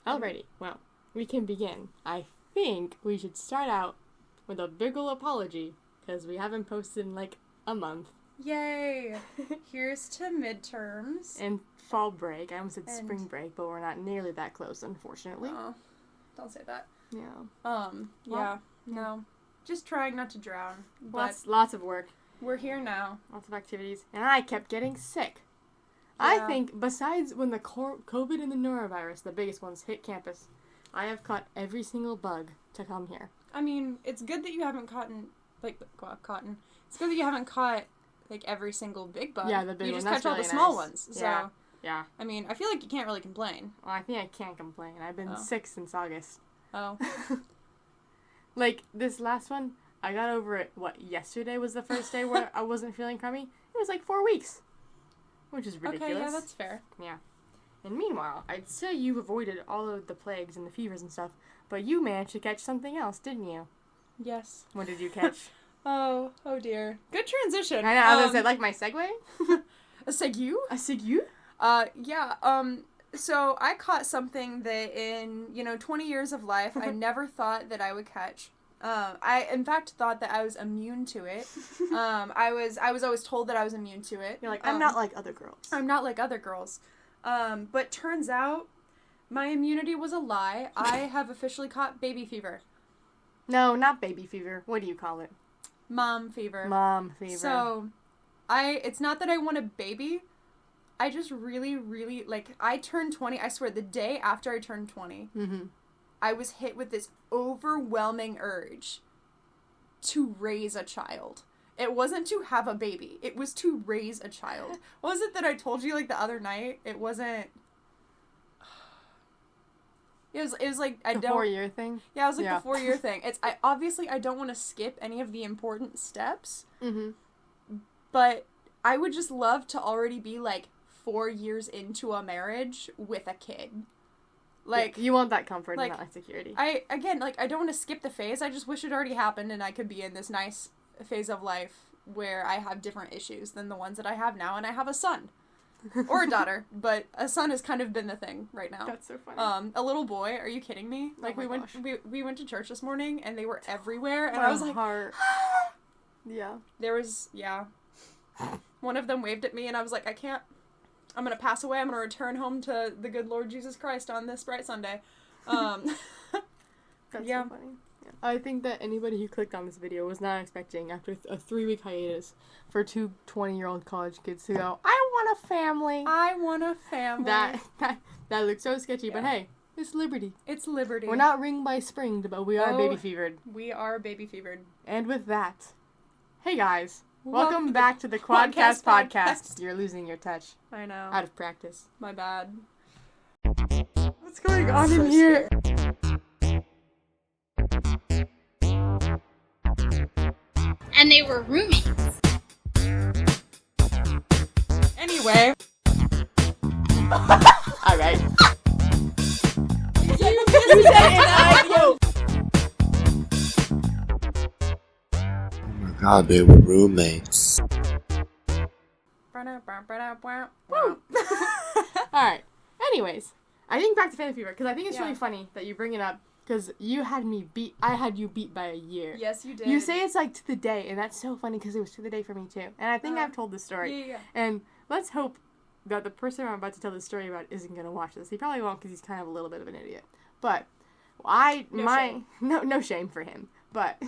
Alrighty, well, we can begin. I think we should start out with a big ol' apology, because we haven't posted in like a month. Yay! Here's to midterms. And fall break. I almost said spring break, but we're not nearly that close, unfortunately. Oh, don't say that. Yeah. Yeah. No. Just trying not to drown. But Lots of work. we're here now. Lots of activities. And I kept getting sick. Yeah. I think, besides when the COVID and the norovirus, the biggest ones, hit campus, I have caught every single bug to come here. I mean, it's good that you haven't It's good that you haven't caught, like, every single big bug. Yeah, the big You one. just That's catch all really the small nice. ones. Yeah. So, Yeah. I mean, I feel like you can't really complain. Well, I think I can't complain. I've been sick since August. Oh. Like, this last one, I got over it, yesterday was the first day where I wasn't feeling crummy? It was like 4 weeks. Which is ridiculous. Okay, yeah, that's fair. Yeah. And meanwhile, I'd say you avoided all of the plagues and the fevers and stuff, but you managed to catch something else, didn't you? Yes. What did you catch? Oh dear. Good transition. I know, I was gonna say, like my segue? A segue? A segue? Yeah, so I caught something that in, 20 years of life, I never thought that I would catch. I, in fact, thought that I was immune to it. I was always told that I was immune to it. You're like, I'm not like other girls. I'm not like other girls. But turns out, my immunity was a lie. I have officially caught baby fever. No, not baby fever. What do you call it? Mom fever. Mom fever. So, it's not that I want a baby. I just really, really, I turned 20, I swear, the day after I turned 20, I was hit with this overwhelming urge to raise a child. It wasn't to have a baby. It was to raise a child. What was it that I told you, the other night? It wasn't... It was like, I the don't... 4-year thing? Yeah, it was the 4-year thing. Obviously, I don't want to skip any of the important steps. But I would just love to already be, 4 years into a marriage with a kid. You want that comfort and that security. I don't want to skip the phase. I just wish it already happened and I could be in this nice phase of life where I have different issues than the ones that I have now, and I have a son. Or a daughter, but a son has kind of been the thing right now. That's so funny. A little boy, are you kidding me? We went to church this morning and they were everywhere, and My I was like, heart. Yeah. There was, one of them waved at me and I was like, I can't. I'm going to pass away. I'm going to return home to the good Lord Jesus Christ on this bright Sunday. That's so funny. Yeah. I think that anybody who clicked on this video was not expecting, after a 3-week hiatus, for two 20-year-old college kids to go, I want a family. I want a family. That looks so sketchy, but hey, it's liberty. It's liberty. We're not ring by spring, but we are baby fevered. We are baby fevered. And with that, hey guys. Welcome back to the Quadcast Podcast. You're losing your touch. I know. Out of practice. My bad. What's going on in here? And they were roommates. Anyway. Alright. You said it, God, they were roommates. Alright. Anyways, I think back to Family Fever, because I think it's really funny that you bring it up, because I had you beat by a year. Yes, you did. You say it's to the day, and that's so funny, because it was to the day for me, too. And I think I've told this story. Yeah. And let's hope that the person I'm about to tell this story about isn't going to watch this. He probably won't, because he's kind of a little bit of an idiot. But, no shame for him. But...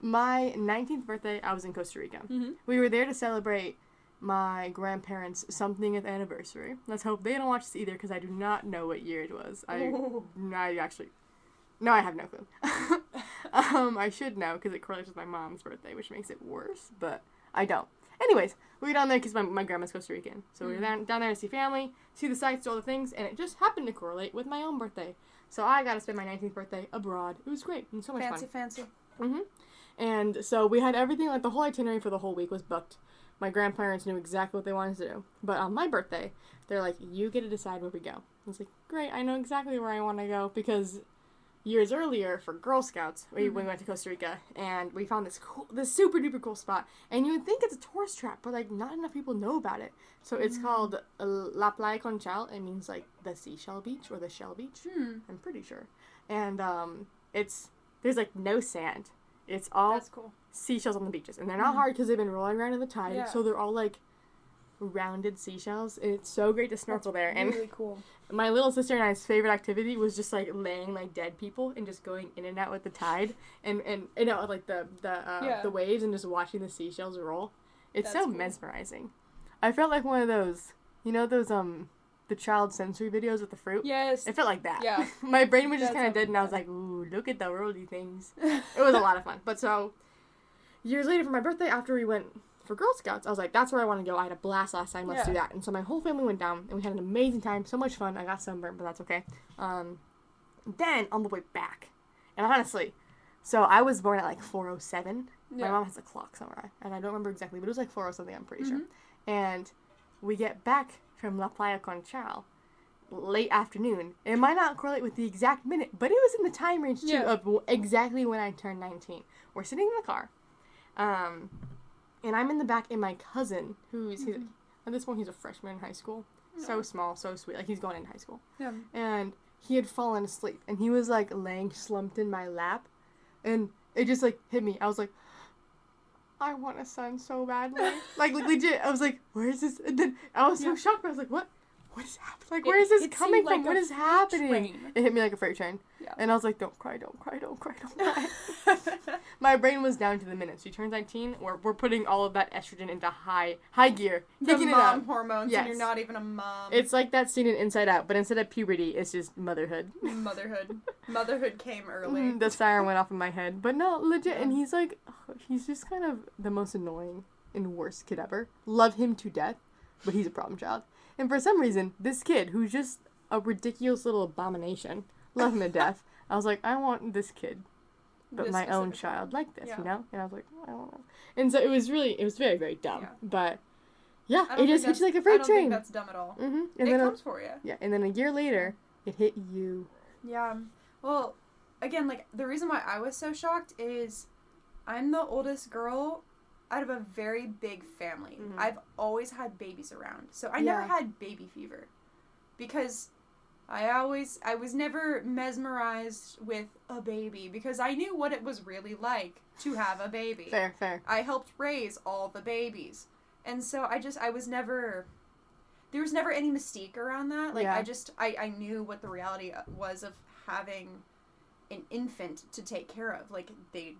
My 19th birthday, I was in Costa Rica. We were there to celebrate my grandparents' somethingth anniversary. Let's hope they don't watch this either, because I do not know what year it was. I have no clue. I should know, because it correlates with my mom's birthday, which makes it worse, but I don't. Anyways, we were down there because my grandma's Costa Rican. So we were down there to see family, see the sights, do all the things, and it just happened to correlate with my own birthday. So I got to spend my 19th birthday abroad. It was great and so much fun. Fancy. And so we had everything, the whole itinerary for the whole week was booked. My grandparents knew exactly what they wanted to do. But on my birthday, they're like, you get to decide where we go. I was like, great, I know exactly where I want to go, because years earlier for Girl Scouts. We went to Costa Rica, and we found this super duper cool spot. And you would think it's a tourist trap, but like not enough people know about it. So it's called La Playa Conchal. It means like the seashell beach or the shell beach. I'm pretty sure. And there's like no sand. It's all That's cool. seashells on the beaches, and they're not hard because they've been rolling around in the tide. Yeah. So they're all like rounded seashells, and it's so great to snorkel there. And Really cool. my little sister and I's favorite activity was just like laying like dead people and just going in and out with the tide and like the waves and just watching the seashells roll. It's That's so cool. mesmerizing. I felt like one of those, the child sensory videos with the fruit. Yes. It felt like that. Yeah. My brain was just That's kind of how- dead, and I was like, ooh, look at the worldy things. It was a lot of fun. But so, years later for my birthday, after we went for Girl Scouts, I was like, that's where I want to go. I had a blast last time. Let's do that. And so my whole family went down, and we had an amazing time. So much fun. I got sunburned, but that's okay. Then, on the way back, and honestly, so I was born at like 4:07. My mom has a clock somewhere, and I don't remember exactly, but it was like 4:00 something, I'm pretty sure. And we get back from La Playa Conchal late afternoon. It might not correlate with the exact minute, but it was in the time range too of exactly when I turned 19. We're sitting in the car, and I'm in the back, and my cousin, he's at this point he's a freshman in high school, so small, so sweet, like he's going into high school, and he had fallen asleep, and he was like laying slumped in my lap, and it just like hit me. I was like, I want a son so badly. like legit. I was like, where is this? And then I was so shocked. I was like, what? What is happening? Like, where is this coming from? like What a is freight happening? train. It hit me like a freight train. Yeah. And I was like, don't cry, don't cry, don't cry, don't cry. My brain was down to the minute. She turns 19. We're putting all of that estrogen into high gear. The Kicking it mom up. hormones, Yes. and you're not even a mom. It's like that scene in Inside Out, but instead of puberty, it's just motherhood. Motherhood. Motherhood came early. The siren went off in my head. But no, legit. And he's like, he's just kind of the most annoying and worst kid ever. Love him to death, but he's a problem child. And for some reason, this kid, who's just a ridiculous little abomination, love him to death. I was like, I want this kid, but This my own specific child like this, Yeah. you know? And I was like, I don't know. And so it was very, very dumb. Yeah. But yeah, I don't it just think hit you like a I freight don't train. think that's dumb at all. And It then comes for you. and then a year later, it hit you. Yeah. Well, again, like, the reason why I was so shocked is I'm the oldest girl out of a very big family. I've always had babies around. So I never had baby fever. Because I was never mesmerized with a baby. Because I knew what it was really like to have a baby. Fair. I helped raise all the babies. And so I was never... There was never any mystique around that. Like, I knew what the reality was of having an infant to take care of. Like, they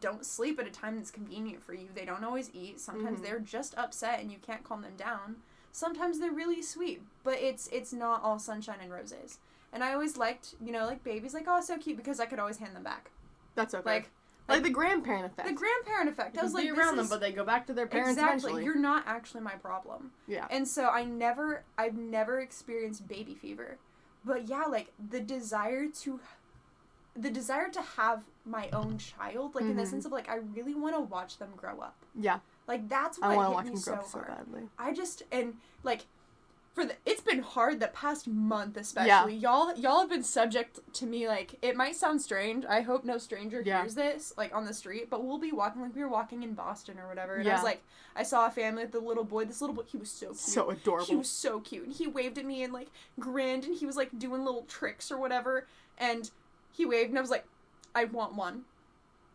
don't sleep at a time that's convenient for you. They don't always eat. Sometimes they're just upset and you can't calm them down. Sometimes they're really sweet, but it's not all sunshine and roses. And I always liked, like babies, like, oh, so cute, because I could always hand them back. That's okay. Like the grandparent effect. The grandparent effect. I was like, be around them, but they go back to their parents exactly. eventually. You're not actually my problem. Yeah. And so I've never experienced baby fever. But yeah, like the desire to have my own child, like in the sense of like I really want to watch them grow up. Yeah. Like that's what I want to hit watch me them grow up so so hard. badly. It's been hard the past month especially. Y'all have been subject to me, like, it might sound strange. I hope no stranger hears this, like, on the street, but we'll be walking, like, we were walking in Boston or whatever, and I was like, I saw a family with the little boy. This little boy, he was so cute. So adorable. He was so cute, and he waved at me and, like, grinned, and he was, like, doing little tricks or whatever, and he waved, and I was like, I want one.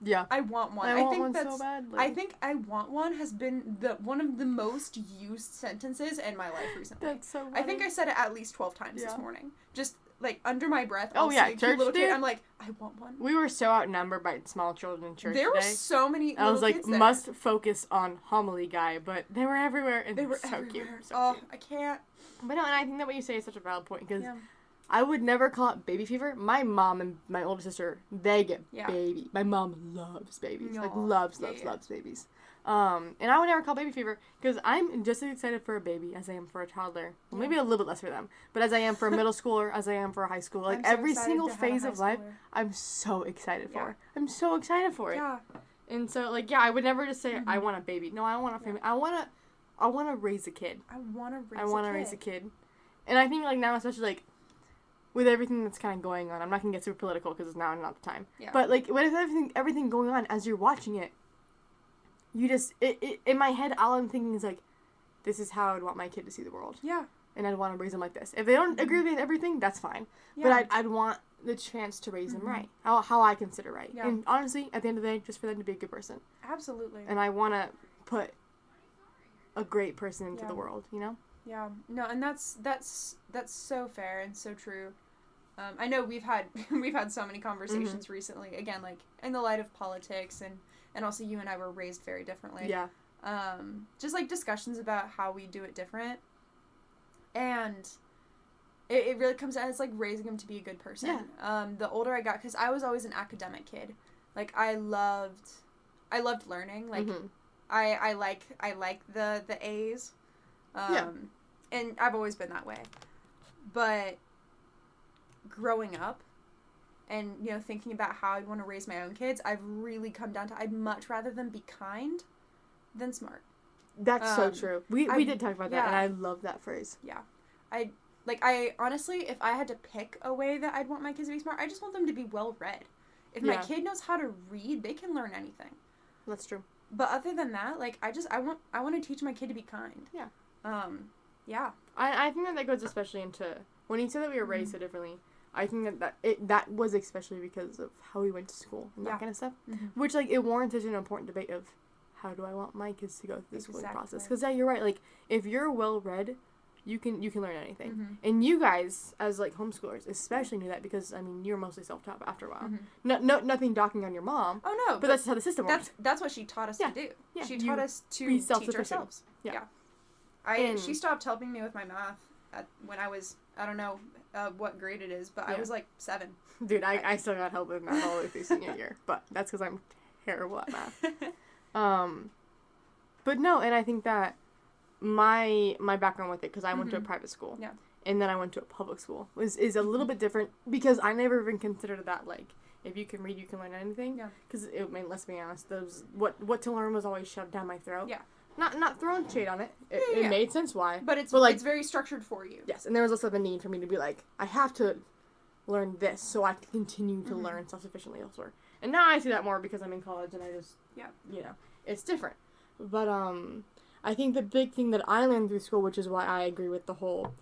Yeah. I want one. I want one so badly. I think I want one has been one of the most used sentences in my life recently. That's so funny. I think I said it at least 12 times this morning. Just, like, under my breath. Oh, yeah, church little kid, dude. I'm like, I want one. We were so outnumbered by small children in church There were today. so many I was like, kids there. must focus on homily guy, but they were everywhere, and They were so everywhere. cute. So Oh, cute. I can't. But no, and I think that what you say is such a valid point, because I would never call it baby fever. My mom and my older sister, they get baby. My mom loves babies. Like, loves babies. And I would never call baby fever, because I'm just as excited for a baby as I am for a toddler. Well, maybe a little bit less for them. But as I am for a middle schooler, as I am for a high schooler. Like, I'm so every excited single to have a phase high of life, schooler. I'm so excited for. I'm so excited for it. Yeah. And so, like, I would never just say, I want a baby. No, I want a family. I want to raise a kid. I want to raise raise a kid. And I think, like, now, especially, like, with everything that's kind of going on, I'm not going to get super political because it's now not the time. Yeah. But, like, with everything going on, as you're watching it, you just, in my head, all I'm thinking is, like, this is how I'd want my kid to see the world. Yeah. And I'd want to raise them like this. If they don't agree with everything, that's fine. Yeah. But I'd want the chance to raise them right. How I consider right. Yeah. And honestly, at the end of the day, just for them to be a good person. Absolutely. And I want to put a great person into the world, you know? Yeah. No, and that's so fair and so true. I know we've had so many conversations recently, again, like, in the light of politics, and also you and I were raised very differently. Yeah. Just, like, discussions about how we do it different. And it really comes down, it's, like, raising him to be a good person. Yeah. The older I got, because I was always an academic kid. Like, I loved learning. Like, I like the A's. And I've always been that way. But growing up and, you know, thinking about how I'd want to raise my own kids, I've really come down to I'd much rather them be kind than smart. That's so true. We did talk about that, and I love that phrase. Yeah. I honestly, if I had to pick a way that I'd want my kids to be smart, I just want them to be well-read. If my kid knows how to read, they can learn anything. That's true. But other than that, like, I want to teach my kid to be kind. Yeah. Yeah. I think that goes especially into, when you said that we were raised so differently, I think that was especially because of how we went to school and that kind of stuff. Which, like, it warrants such an important debate of, how do I want my kids to go through the schooling process? Because, yeah, you're right. Like, if you're well-read, you can learn anything. And you guys, as, like, homeschoolers, especially knew that because, I mean, you're mostly self-taught after a while. Nothing docking on your mom. Oh, no. But that's how the system works. That's what she taught us to do. Yeah. She taught us to be teach ourselves. Yeah. She stopped helping me with my math when I was, I don't know what grade it is, but I was, like, 7. Dude, I still got help with math all the way through senior year. But that's because I'm terrible at math. But no, and I think that my background with it, because I went to a private school, and then I went to a public school, is a little bit different, because I never even considered that, like, if you can read, you can learn anything. Yeah. Because, I mean, let's be honest, what to learn was always shoved down my throat. Yeah. Not throwing shade on it. It made sense why. But it's very structured for you. Yes, and there was also the need for me to be like, I have to learn this so I can continue to learn self-sufficiently elsewhere. And now I see that more because I'm in college and I just, you know, it's different. But I think the big thing that I learned through school, which is why I agree with the whole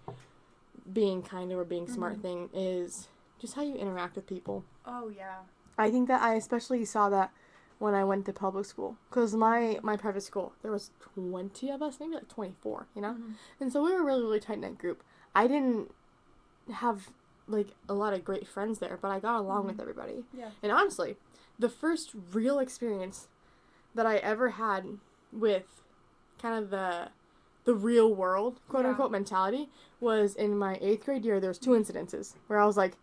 being kind or being smart thing, is just how you interact with people. Oh, yeah. I think that I especially saw that when I went to public school. Because my private school, there was 20 of us, maybe like 24, you know? And so we were a really, really tight-knit group. I didn't have, like, a lot of great friends there, but I got along with everybody. Yeah. And honestly, the first real experience that I ever had with kind of the real world, quote-unquote, mentality was in my 8th grade year. There was 2 incidences where I was like,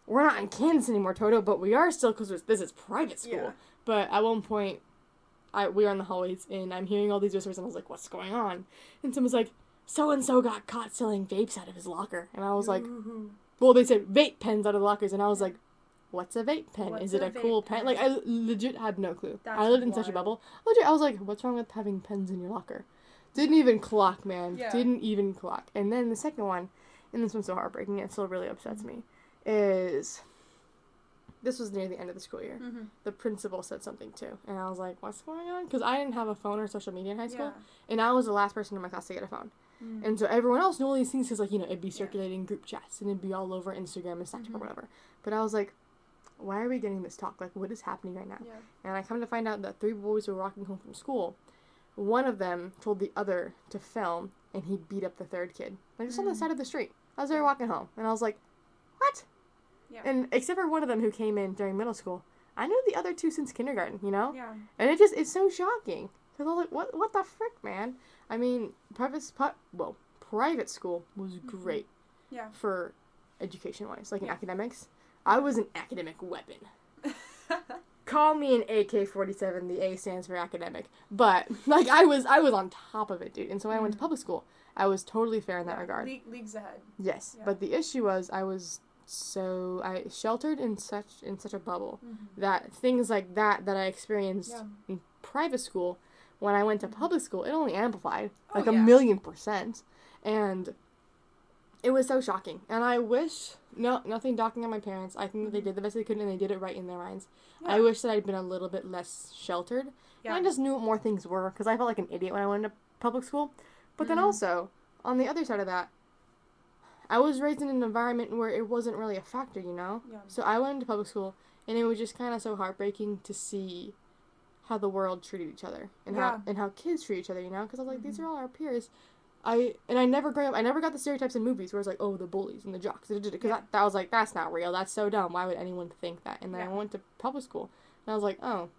we're not in Kansas anymore, Toto, but we are still because this is private school. Yeah. But at one point, we were in the hallways, and I'm hearing all these whispers, and I was like, what's going on? And someone's like, so-and-so got caught selling vapes out of his locker. And I was like, well, they said vape pens out of the lockers, and I was like, what's a vape pen? Is it a cool pen? Like, I legit had no clue. I lived in such a bubble. Legit, I was like, what's wrong with having pens in your locker? Didn't even clock, man. Yeah. Didn't even clock. And then the second one, and this one's so heartbreaking, it still really upsets me, is, this was near the end of the school year. The principal said something too, and I was like, what's going on? Because I didn't have a phone or social media in high school, and I was the last person in my class to get a phone. And so everyone else knew all these things because, like, you know, it'd be circulating in group chats, and it'd be all over Instagram and Snapchat or whatever. But I was like, why are we getting this talk? Like, what is happening right now? Yeah. And I come to find out that 3 boys were walking home from school. One of them told the other to film, and he beat up the 3rd kid. Like, just on the side of the street. I was there walking home, and I was like, what? Yeah. And except for one of them who came in during middle school, I knew the other 2 since kindergarten, you know? Yeah. And it's so shocking. Because I was like, what the frick, man? I mean, private school was great. Yeah. For education-wise, like in academics. I was an academic weapon. Call me an AK-47. The A stands for academic. But, like, I was on top of it, dude. And so when I went to public school, I was totally fair in that regard. Leagues ahead. Yes. Yeah. But the issue was I sheltered in such a bubble that things like that I experienced in private school, when I went to public school, it only amplified, like, 1,000,000%. And it was so shocking. And I wish, nothing docking on my parents. I think that they did the best they could, and they did it right in their minds. Yeah. I wish that I'd been a little bit less sheltered. Yeah. And I just knew what more things were, because I felt like an idiot when I went into public school. But then also, on the other side of that, I was raised in an environment where it wasn't really a factor, you know? Yeah. So I went into public school, and it was just kind of so heartbreaking to see how the world treated each other, and how kids treat each other, you know? Because I was like, these are all our peers. I never got the stereotypes in movies where it's like, oh, the bullies and the jocks, because that was like, that's not real, that's so dumb, why would anyone think that? And then I went to public school, and I was like, oh,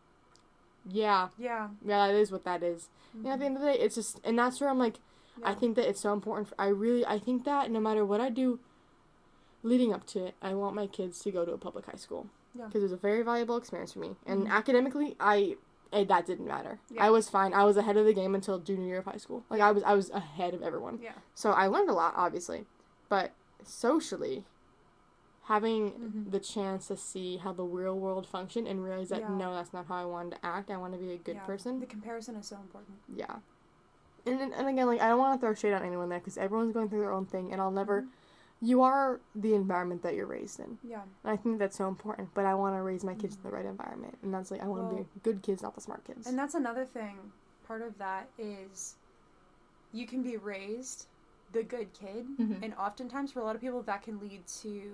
yeah, that is what that is. And at the end of the day, it's just, and that's where I'm like, I think that it's so important, I think that no matter what I do leading up to it, I want my kids to go to a public high school, because it was a very valuable experience for me, and academically, that didn't matter. Yeah. I was fine. I was ahead of the game until junior year of high school. Like, I was ahead of everyone. Yeah. So I learned a lot, obviously. But socially, having the chance to see how the real world functioned and realize that, no, that's not how I wanted to act. I want to be a good person. The comparison is so important. Yeah. And again, like, I don't want to throw shade on anyone there, because everyone's going through their own thing, and I'll never... You are the environment that you're raised in. Yeah. And I think that's so important, but I want to raise my kids in the right environment. And that's like, I want to be good kids, not the smart kids. And that's another thing. Part of that is you can be raised the good kid, and oftentimes for a lot of people that can lead to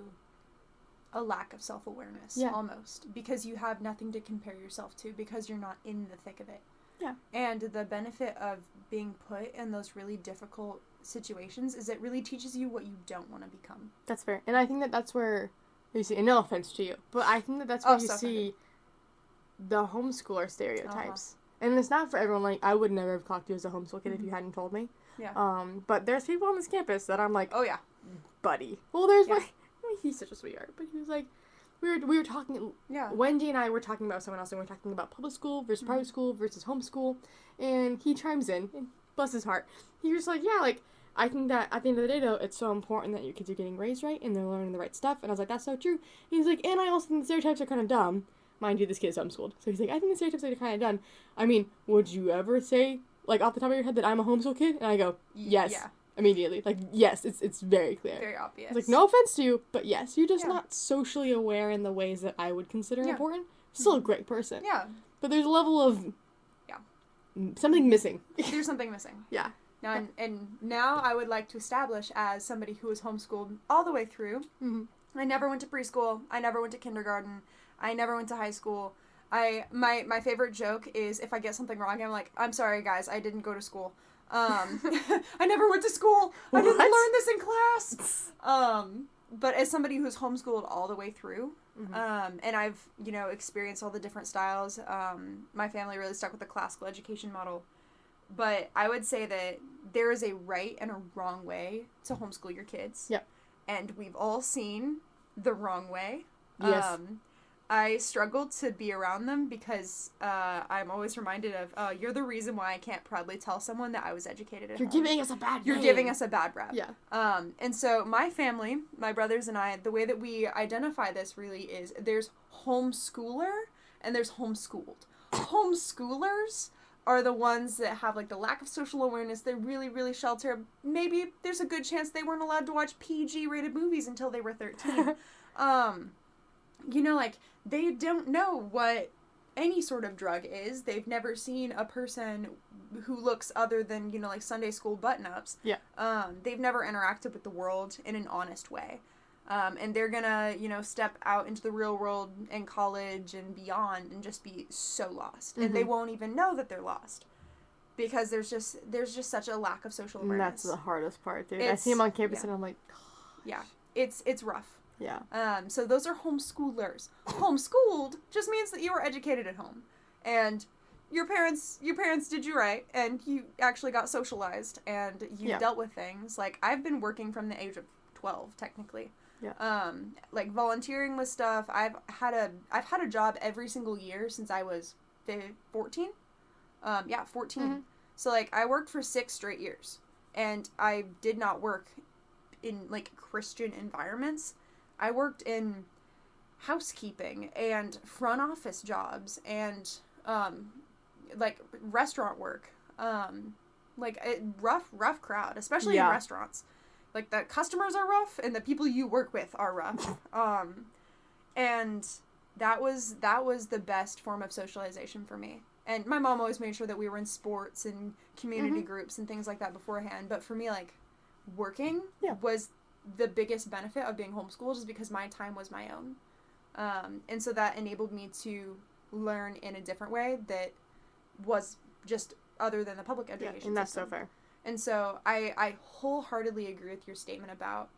a lack of self-awareness, almost, because you have nothing to compare yourself to, because you're not in the thick of it. Yeah. And the benefit of being put in those really difficult situations is it really teaches you what you don't want to become. That's fair. And I think that that's where you see, and no offense to you, but I think that that's where you see the homeschooler stereotypes. And it's not for everyone. Like, I would never have clocked you as a homeschool kid if you hadn't told me. Yeah. But there's people on this campus that I'm like, oh yeah, buddy. Well, there's he's such a sweetheart, but he was like, we were talking, Wendy and I were talking about someone else, and we were talking about public school versus private school versus homeschool, and he chimes in, and bless his heart, he was like, I think that at the end of the day, though, it's so important that your kids are getting raised right, and they're learning the right stuff, and I was like, that's so true. And he's like, and I also think the stereotypes are kind of dumb. Mind you, this kid is homeschooled, so he's like, I think the stereotypes are kind of dumb. I mean, would you ever say, like, off the top of your head that I'm a homeschool kid? And I go, yes. Yeah. Immediately. Like, yes, it's very clear. Very obvious. It's like, no offense to you, but yes, you're just not socially aware in the ways that I would consider important. Still a great person. Yeah. But there's a level of... something missing. There's something missing. Yeah. Now, and now I would like to establish, as somebody who was homeschooled all the way through, I never went to preschool, I never went to kindergarten, I never went to high school. My favorite joke is, if I get something wrong, I'm like, I'm sorry guys, I didn't go to school. I never went to school. What? I didn't learn this in class. But as somebody who's homeschooled all the way through, and I've, experienced all the different styles, my family really stuck with the classical education model. But I would say that there is a right and a wrong way to homeschool your kids. Yep. And we've all seen the wrong way. Yes. I struggle to be around them because I'm always reminded of, you're the reason why I can't proudly tell someone that I was educated at home. You're giving us a bad You're giving us a bad rap. Yeah. And so my family, my brothers and I, the way that we identify this really is there's homeschooler and there's homeschooled. Homeschoolers are the ones that have, like, the lack of social awareness. They're really, really sheltered. Maybe there's a good chance they weren't allowed to watch PG-rated movies until they were 13. Like, they don't know what any sort of drug is. They've never seen a person who looks other than, like, Sunday school button-ups. Yeah. They've never interacted with the world in an honest way. And they're gonna, step out into the real world in college and beyond and just be so lost. And they won't even know that they're lost. Because there's just such a lack of social awareness. And that's the hardest part, dude. I see them on campus and I'm like, gosh. Yeah. It's rough. Yeah. So those are homeschoolers. Homeschooled just means that you were educated at home. And your parents did you right, and you actually got socialized, and you dealt with things. Like, I've been working from the age of 12, technically. Yeah. Like, volunteering with stuff. I've had a job every single year since I was 14. 14. So, like, I worked for 6 straight years. And I did not work in, like, Christian environments. I worked in housekeeping and front office jobs and, like, restaurant work. Like, a rough crowd, especially in restaurants. like the customers are rough and the people you work with are rough. And that was the best form of socialization for me. And my mom always made sure that we were in sports and community groups and things like that beforehand. But for me, like, working was the biggest benefit of being homeschooled, just because my time was my own. And so that enabled me to learn in a different way that was just other than the public education system. And that's so fair. And so I wholeheartedly agree with your statement about,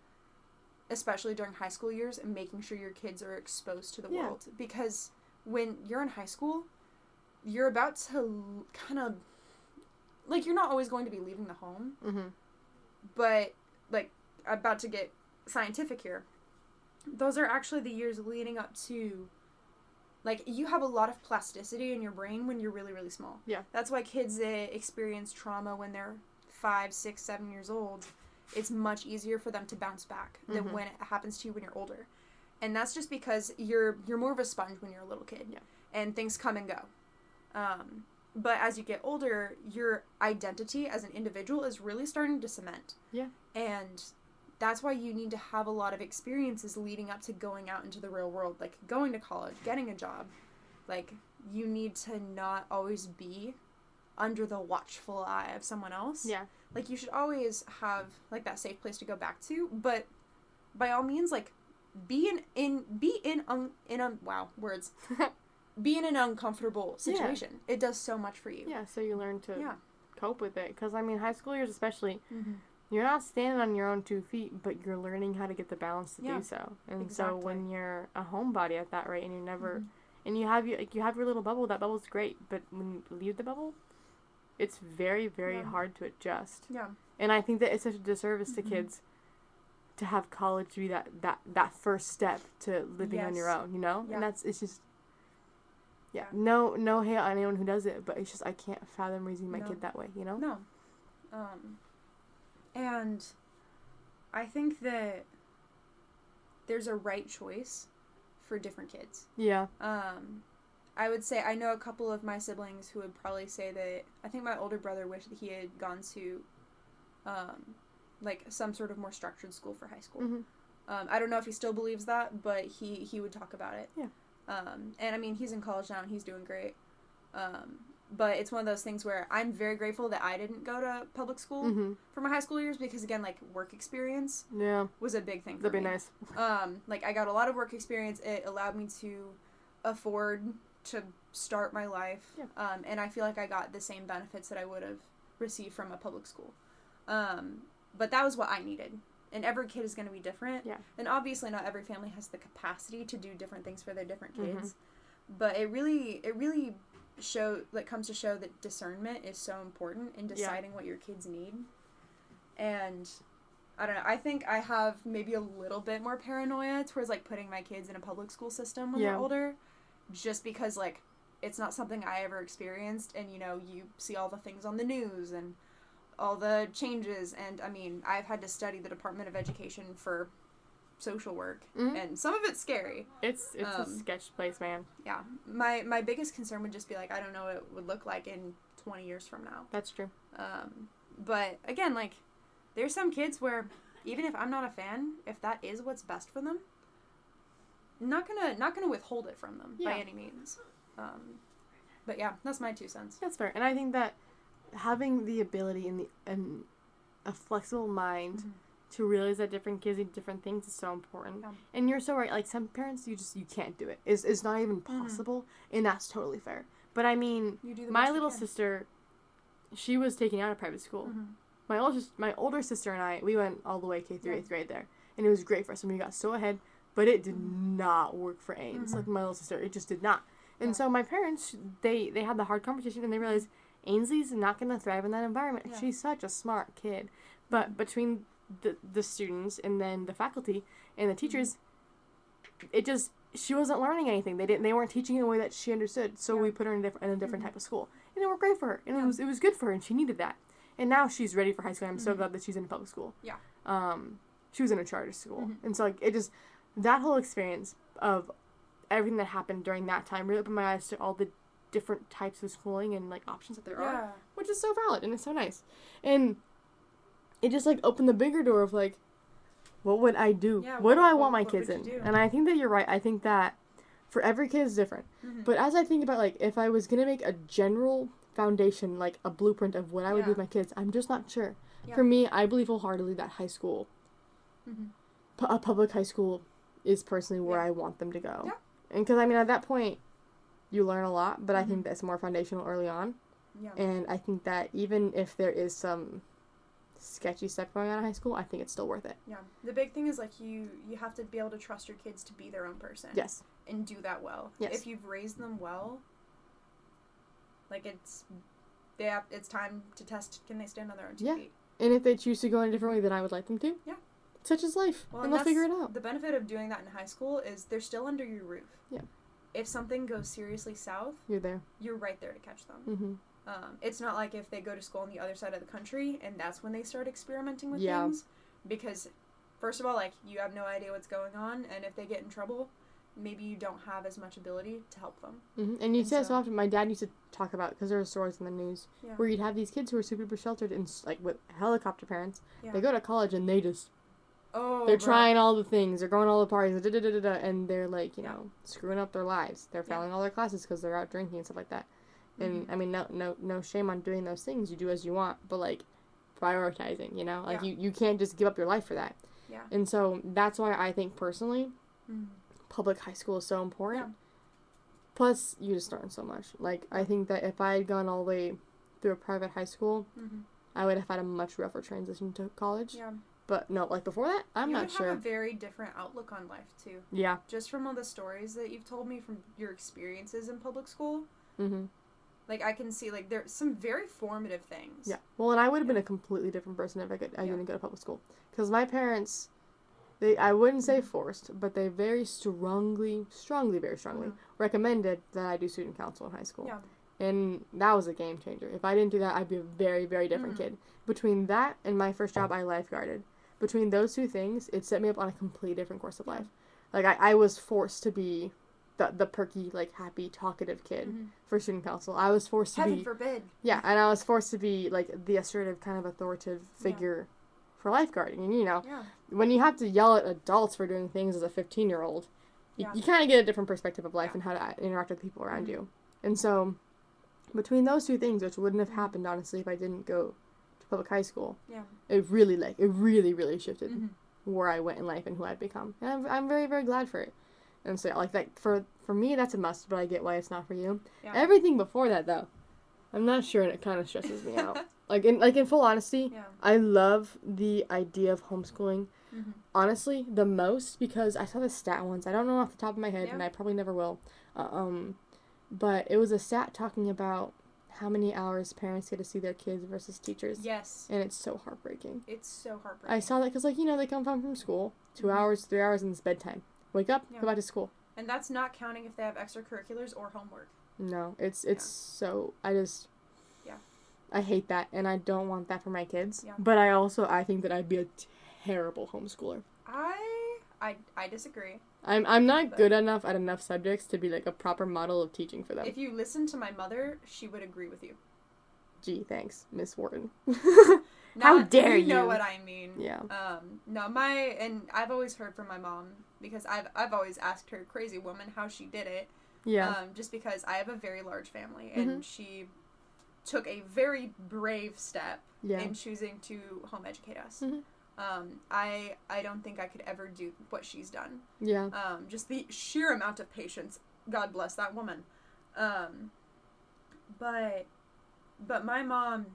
especially during high school years, and making sure your kids are exposed to the world. Because when you're in high school, you're about to kind of, like, you're not always going to be leaving the home, but, like, about to get scientific here. Those are actually the years leading up to, like, you have a lot of plasticity in your brain when you're really, really small. Yeah. That's why kids that experience trauma when they're 5, 6, 7 years old, it's much easier for them to bounce back than when it happens to you when you're older. And that's just because you're more of a sponge when you're a little kid. Yeah. And things come and go. But as you get older, your identity as an individual is really starting to cement. Yeah. And that's why you need to have a lot of experiences leading up to going out into the real world, like going to college, getting a job. Like, you need to not always be under the watchful eye of someone else. Yeah. Like, you should always have, like, that safe place to go back to, but by all means, like, be in an uncomfortable situation. Yeah. It does so much for you. Yeah, so you learn to cope with it. Because, I mean, high school years especially, you're not standing on your own 2 feet, but you're learning how to get the balance to do so. And so when you're a homebody at that rate, and you're never, and you have your little bubble, that bubble's great, but when you leave the bubble, it's very, very hard to adjust. Yeah. And I think that it's such a disservice to kids to have college be that first step to living on your own, you know? Yeah. And it's just, no hate on anyone who does it, but it's just, I can't fathom raising my kid that way, you know? No. And I think that there's a right choice for different kids. Yeah. I would say, I know a couple of my siblings who would probably say that, I think my older brother wished that he had gone to, like, some sort of more structured school for high school. I don't know if he still believes that, but he would talk about it. Yeah. And, I mean, he's in college now, and he's doing great. But it's one of those things where I'm very grateful that I didn't go to public school for my high school years, because, again, like, work experience was a big thing for me. That'd be nice. Like, I got a lot of work experience. It allowed me to afford to start my life. Yeah. And I feel like I got the same benefits that I would have received from a public school. But that was what I needed. And every kid is going to be different. Yeah. And obviously not every family has the capacity to do different things for their different kids. But it really comes to show that discernment is so important in deciding what your kids need. And I don't know, I think I have maybe a little bit more paranoia towards, like, putting my kids in a public school system when they're older, just because, like, it's not something I ever experienced, and, you know, you see all the things on the news and all the changes, and, I mean, I've had to study the Department of Education for social work, and some of it's scary. It's a sketch place, man. Yeah. My biggest concern would just be, like, I don't know what it would look like in 20 years from now. That's true. But, again, like, there's some kids where, even if I'm not a fan, if that is what's best for them, not gonna withhold it from them by any means. But yeah, that's my 2 cents. That's fair. And I think that having the ability and a flexible mind to realize that different kids need different things is so important. Yeah. And you're so right. Like, some parents, you can't do it. It's not even possible, and that's totally fair. But I mean, my little sister, she was taken out of private school. My older sister and I, we went all the way K through 8th grade there, and it was great for us. And we got so ahead, but it did not work for Ames. Like, my little sister, it just did not. And so my parents, they had the hard conversation, and they realized Ainsley's not going to thrive in that environment. Yeah. She's such a smart kid. But between the students and then the faculty and the teachers, she wasn't learning anything. They weren't teaching in a way that she understood. So we put her in a different type of school. And it worked great for her. And it was good for her, and she needed that. And now she's ready for high school. I'm so glad that she's in public school. Yeah. She was in a charter school. And so, like, that whole experience of everything that happened during that time really opened my eyes to all the different types of schooling and, like, options that there are, which is so valid, and it's so nice. And it just, like, opened the bigger door of, like, what would I do? Yeah, what do I want my what kids would in? you do? And I think that you're right. I think that for every kid is different. Mm-hmm. But as I think about, like, if I was going to make a general foundation, like, a blueprint of what I would do with my kids, I'm just not sure. Yeah. For me, I believe wholeheartedly that high school, a public high school, is personally where I want them to go. Yeah. And because, I mean, at that point, you learn a lot, but I think that's more foundational early on. Yeah. And I think that even if there is some sketchy stuff going on in high school, I think it's still worth it. Yeah. The big thing is, like, you have to be able to trust your kids to be their own person. Yes. And do that well. Yes. If you've raised them well, like, it's time to test, can they stand on their own 2 feet? And if they choose to go in a different way, then I would like them to. Yeah. Such is life. Well, and they'll figure it out. The benefit of doing that in high school is they're still under your roof. Yeah. If something goes seriously south, You're there. you're right there to catch them. Mm-hmm. It's not like if they go to school on the other side of the country and that's when they start experimenting with Yeah. things. Because, first of all, like, you have no idea what's going on, and if they get in trouble, maybe you don't have as much ability to help them. Mm-hmm. And you see that so often. My dad used to talk about, because there were stories in the news, where you'd have these kids who are super sheltered and, like, with helicopter parents. Yeah. They go to college and they just... Oh, they're right. trying all the things. They're going to all the parties. And they're, like, you know, screwing up their lives. They're failing all their classes because they're out drinking and stuff like that. And, I mean, no shame on doing those things. You do as you want. But, like, prioritizing, you know? Like, you can't just give up your life for that. Yeah. And so that's why I think, personally, public high school is so important. Yeah. Plus, you just learn so much. Like, I think that if I had gone all the way through a private high school, I would have had a much rougher transition to college. Yeah. But, no, like, before that, I'm not sure. You would have a very different outlook on life, too. Yeah. Just from all the stories that you've told me from your experiences in public school. Mm-hmm. Like, I can see, like, there's some very formative things. Yeah. Well, and I would have been a completely different person if I didn't go to public school. Because my parents, I wouldn't say forced, but they very strongly recommended that I do student council in high school. Yeah. And that was a game changer. If I didn't do that, I'd be a very, very different kid. Between that and my first job, I lifeguarded. Between those two things, it set me up on a completely different course of life. Like, I was forced to be the perky, like, happy, talkative kid for student council. I was forced to be... Heaven forbid. Yeah, and I was forced to be, like, the assertive, kind of authoritative figure for lifeguarding. And, you know, when you have to yell at adults for doing things as a 15-year-old, you kind of get a different perspective of life and how to interact with people around you. And so, between those two things, which wouldn't have happened, honestly, if I didn't go to public high school, it really shifted where I went in life and who I'd become. And I'm very, very glad for it. And so, like, that for me, that's a must, but I get why it's not for you. Yeah. Everything before that, though, I'm not sure, and it kind of stresses me out. Like, in full honesty, I love the idea of homeschooling, honestly, the most, because I saw this stat once. I don't know off the top of my head, and I probably never will. But it was a stat talking about how many hours parents get to see their kids versus teachers. Yes. And it's so heartbreaking. It's so heartbreaking. I saw that because, like, you know, they come home from school, 2 hours, 3 hours, and it's bedtime. Wake up, go back to school. And that's not counting if they have extracurriculars or homework. No, it's so, I hate that, and I don't want that for my kids. Yeah. But I think that I'd be a terrible homeschooler. I disagree. I'm not good enough at enough subjects to be, like, a proper model of teaching for them. If you listen to my mother, she would agree with you. Gee, thanks, Miss Wharton. How dare you? You know what I mean. Yeah. No, and I've always heard from my mom, because I've always asked her, crazy woman, how she did it. Yeah. Just because I have a very large family, and she took a very brave step in choosing to home educate us. I don't think I could ever do what she's done. Yeah. Just the sheer amount of patience. God bless that woman. But my mom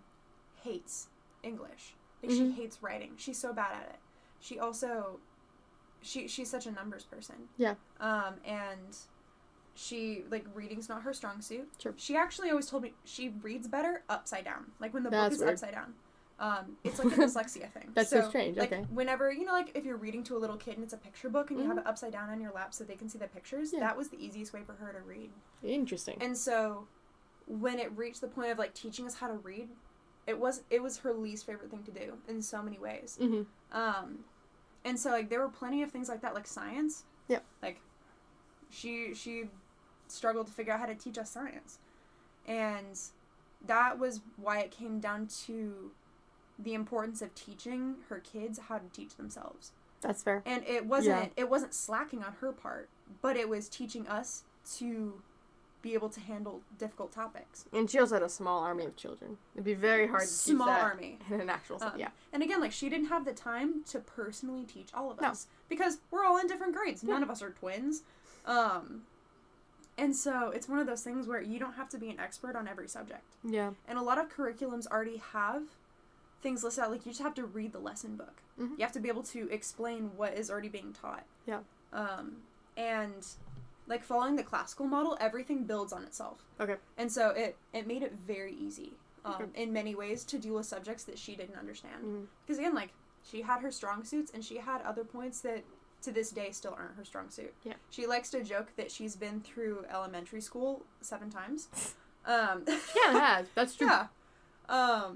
hates English. Like, she hates writing. She's so bad at it. She also, she's such a numbers person. Yeah. And she, like, reading's not her strong suit. Sure. She actually always told me she reads better upside down. Like, when the book is weird. upside down. It's like a dyslexia thing. That's so strange, like, okay. Whenever, you know, like, if you're reading to a little kid and it's a picture book and you have it upside down on your lap so they can see the pictures, that was the easiest way for her to read. Interesting. And so, when it reached the point of, like, teaching us how to read, it was her least favorite thing to do in so many ways. And so, like, there were plenty of things like that, like science. Yep. Like, she struggled to figure out how to teach us science. And that was why it came down to the importance of teaching her kids how to teach themselves. That's fair. And it wasn't slacking on her part, but it was teaching us to be able to handle difficult topics. And she also had a small army of children. It'd be very hard to teach that army in an actual yeah. And again, like, she didn't have the time to personally teach all of us. Because we're all in different grades. None of us are twins. And so it's one of those things where you don't have to be an expert on every subject. Yeah. And a lot of curriculums already have things listed out. Like, you just have to read the lesson book. Mm-hmm. You have to be able to explain what is already being taught. Yeah. And, like, following the classical model, everything builds on itself. Okay. And so it made it very easy, in many ways, to deal with subjects that she didn't understand. Because, again, like, she had her strong suits, and she had other points that, to this day, still aren't her strong suit. Yeah. She likes to joke that she's been through elementary school 7 times. Yeah, it has. That's true. Yeah.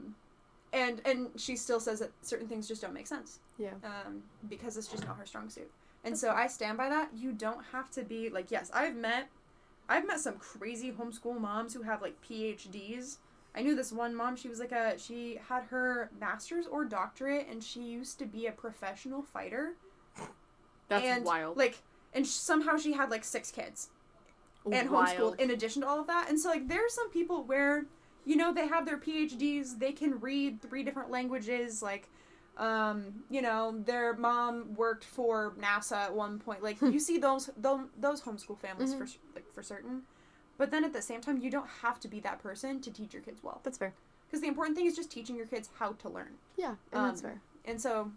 And she still says that certain things just don't make sense. Yeah. Because it's just not her strong suit. And so I stand by that. You don't have to be, like, yes, I've met some crazy homeschool moms who have, like, PhDs. I knew this one mom, she had her master's or doctorate, and she used to be a professional fighter. That's wild. Like, and somehow she had, like, 6 kids. And homeschooled in addition to all of that. And so, like, there are some people where, you know, they have their PhDs, they can read 3 different languages, like, you know, their mom worked for NASA at one point. Like, you see those homeschool families for certain. But then at the same time, you don't have to be that person to teach your kids well. That's fair. Because the important thing is just teaching your kids how to learn. Yeah, and that's fair. And so,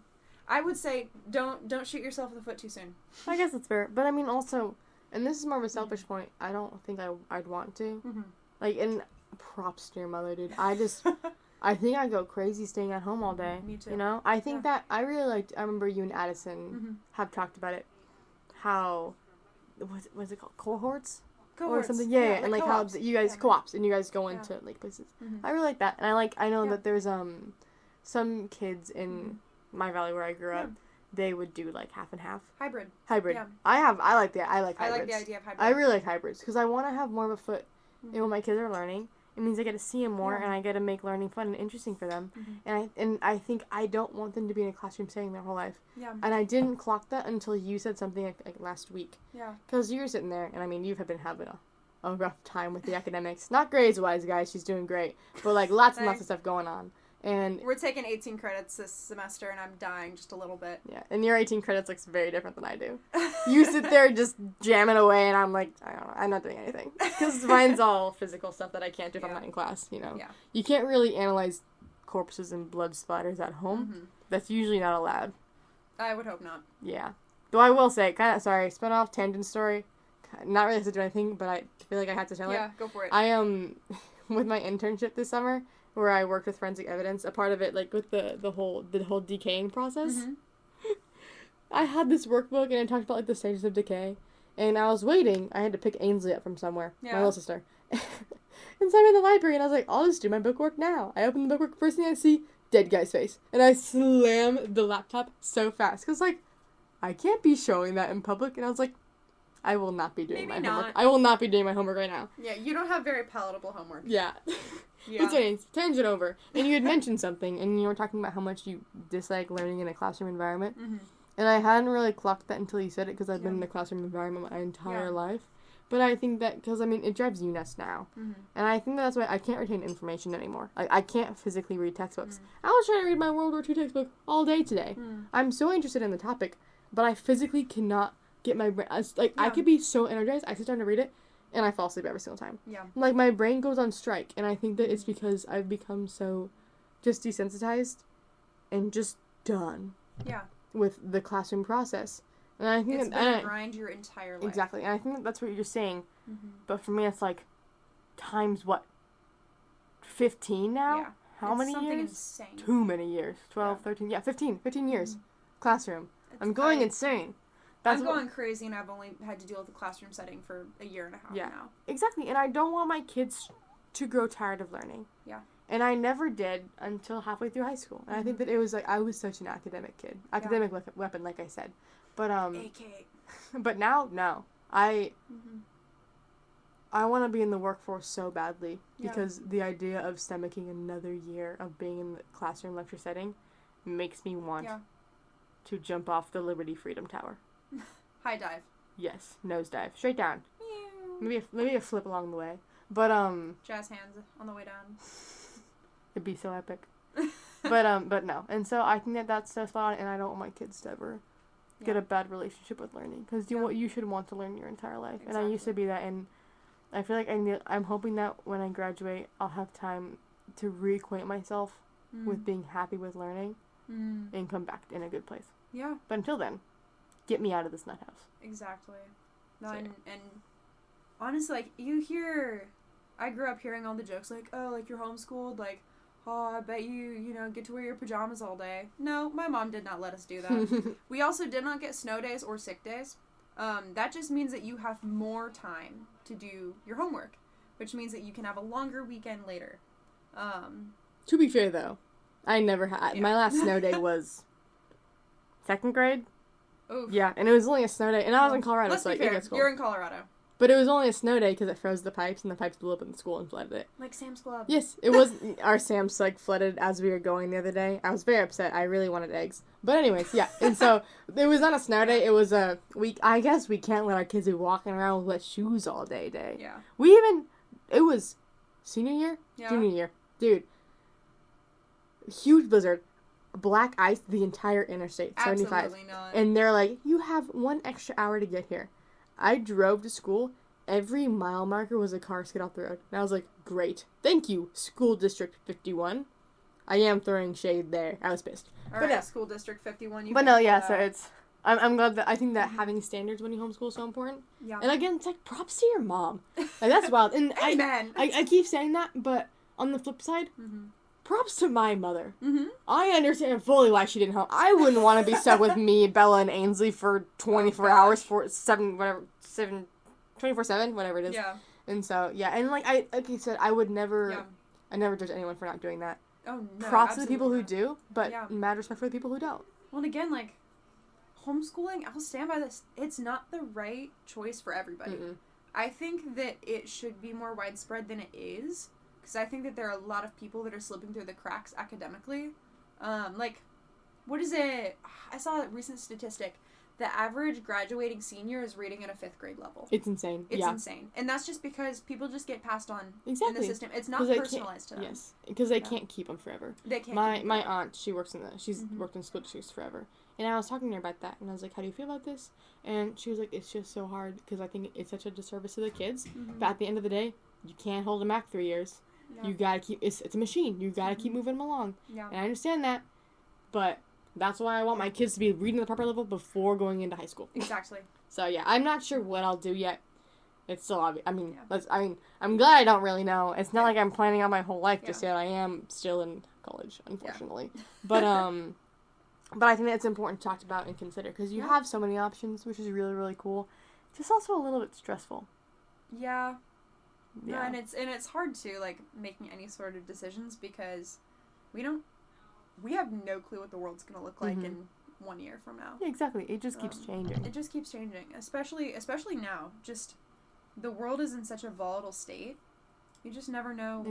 I would say, don't shoot yourself in the foot too soon. I guess that's fair. But I mean, also, and this is more of a selfish point, I don't think I'd want to. Mm-hmm. Like, and props to your mother, dude. I think I'd go crazy staying at home all day. Me too. You know? I think that, I remember you and Addison have talked about it, how, what's it called? Cohorts? Cohorts. Or something? Yeah, and like co-ops. how you guys, co-ops, and you guys go into, like, places. Mm-hmm. I really like that. And I know that there's, some kids in my valley where I grew up, they would do, like, half and half. Hybrid. Yeah. I like hybrids. I like the idea of hybrid. I really like hybrids, because I want to have more of a foot in what my kids are learning. It means I get to see them more, and I get to make learning fun and interesting for them. Mm-hmm. And I think I don't want them to be in a classroom setting their whole life. Yeah. And I didn't clock that until you said something like last week. Yeah. Because you were sitting there, and I mean, you've been having a rough time with the academics. Not grades-wise, guys. She's doing great. But, like, lots and lots of stuff going on. And we're taking 18 credits this semester, and I'm dying just a little bit. Yeah, and your 18 credits looks very different than I do. You sit there just jamming away, and I'm like, I don't know, I'm not doing anything. Because mine's all physical stuff that I can't do if I'm not in class, you know? Yeah. You can't really analyze corpses and blood splatters at home. Mm-hmm. That's usually not allowed. I would hope not. Yeah. Though I will say, spin off, tangent story. Not really has to do anything, but I feel like I have to tell it. Yeah, go for it. I with my internship this summer, where I worked with forensic evidence, a part of it, like, with the whole decaying process. Mm-hmm. I had this workbook, and it talked about, like, the stages of decay. And I was waiting. I had to pick Ainsley up from somewhere. Yeah. My little sister. And so I'm in the library, and I was like, I'll just do my bookwork now. I open the bookwork, first thing I see, dead guy's face. And I slam the laptop so fast. Because, like, I can't be showing that in public. And I was like, I will not be doing my homework. I will not be doing my homework right now. Yeah, you don't have very palatable homework. Yeah. But anyways, tangent over. And you had mentioned something, and you were talking about how much you dislike learning in a classroom environment. Mm-hmm. And I hadn't really clocked that until you said it, because I've been in a classroom environment my entire life. But I think that, because, I mean, it drives you nuts now. Mm-hmm. And I think that's why I can't retain information anymore. I can't physically read textbooks. I was trying to read my World War II textbook all day today. I'm so interested in the topic, but I physically cannot get my brain, I could be so energized, I sit down to read it, and I fall asleep every single time. Yeah. Like, my brain goes on strike, and I think that it's because I've become so just desensitized and just done. Yeah. With the classroom process. And I think it's been a grind your entire life. Exactly. And I think that's what you're saying. Mm-hmm. But for me, it's like, times what? 15 now? Yeah. How many years? Insane. Too many years. 12, 13. Yeah, 15 years. Classroom. I'm going insane. I'm going crazy, and I've only had to deal with the classroom setting for a year and a half now. Exactly, and I don't want my kids to grow tired of learning. Yeah. And I never did until halfway through high school. And I think that it was like, I was such an academic kid. Academic weapon, like I said. But, AK. But now, no. I want to be in the workforce so badly Yeah. because the idea of stomaching another year of being in the classroom lecture setting makes me want to jump off the Liberty Freedom Tower. High dive. Yes, nosedive, straight down. Meow. Maybe a flip along the way, but Jazz hands on the way down. it'd be so epic. but no, and so I think that's so spot on, and I don't want my kids to ever get a bad relationship with learning because you should want to learn your entire life, and I used to be that, and I feel like I'm hoping that when I graduate, I'll have time to reacquaint myself with being happy with learning and come back in a good place. Yeah. But until then, get me out of this nut house. Exactly. No, and honestly, like, I grew up hearing all the jokes, like, oh, like, you're homeschooled, like, oh, I bet you get to wear your pajamas all day. No, my mom did not let us do that. We also did not get snow days or sick days. That just means that you have more time to do your homework, which means that you can have a longer weekend later. To be fair, though, I never had... My last snow day was 2nd grade. Oof. Yeah, and it was only a snow day, and I was in Colorado, Let's so be it fair, gets cold. you're in Colorado. But it was only a snow day because it froze the pipes, and the pipes blew up in the school and flooded it. Like Sam's Club. Yes, it was... Our Sam's, like, flooded as we were going the other day. I was very upset. I really wanted eggs. But anyways, yeah. And so, it was not a snow day. It was a... I guess we can't let our kids be walking around with wet shoes all day. Yeah. It was senior year? Yeah. Junior year. Dude. Huge blizzard. Black ice the entire interstate. 75. Absolutely not. And they're like, you have 1 extra hour to get here. I drove to school. Every mile marker was a car skid off the road. And I was like, great. Thank you, School District 51. I am throwing shade there. I was pissed. All right, School District 51. But no, yeah, so it's... I'm glad that... I think that having standards when you homeschool is so important. Yeah. And again, it's like, props to your mom. Like, that's wild. And I keep saying that, but on the flip side... Props to my mother. I understand fully why she didn't help. I wouldn't want to be stuck with me, Bella, and Ainsley for 24 hours, 24/7, whatever it is. Yeah. And so, yeah. And like I said, I would never, I never judge anyone for not doing that. Oh, no. Props to the people who not. do, but mad respect for the people who don't. Well, and again, like, homeschooling, I'll stand by this. It's not the right choice for everybody. I think that it should be more widespread than it is. Because I think that there are a lot of people that are slipping through the cracks academically. Like, what is it? I saw a recent statistic. The average graduating senior is reading at a 5th grade level. It's insane. It's insane. And that's just because people just get passed on in the system. It's not personalized to them. Yes, because they can't keep them forever. They can't. My aunt, she's worked in school districts forever. And I was talking to her about that. And I was like, how do you feel about this? And she was like, it's just so hard because I think it's such a disservice to the kids. But at the end of the day, you can't hold them back 3 years. Yeah. You gotta keep... It's a machine. You gotta keep moving them along. Yeah. And I understand that. But... That's why I want my kids to be reading at the proper level before going into high school. Exactly. So yeah, I'm not sure what I'll do yet. It's still obvious. I mean, I'm glad I don't really know. It's not like I'm planning out my whole life just yet. I am still in college, unfortunately. Yeah. But I think that's important to talk about and consider because you have so many options, which is really really cool. It's just also a little bit stressful. Yeah. No, and it's hard to like making any sort of decisions because we have no clue what the world's going to look like in 1 year from now. Yeah, exactly. It just keeps changing. It just keeps changing, especially now. Just the world is in such a volatile state. You just never know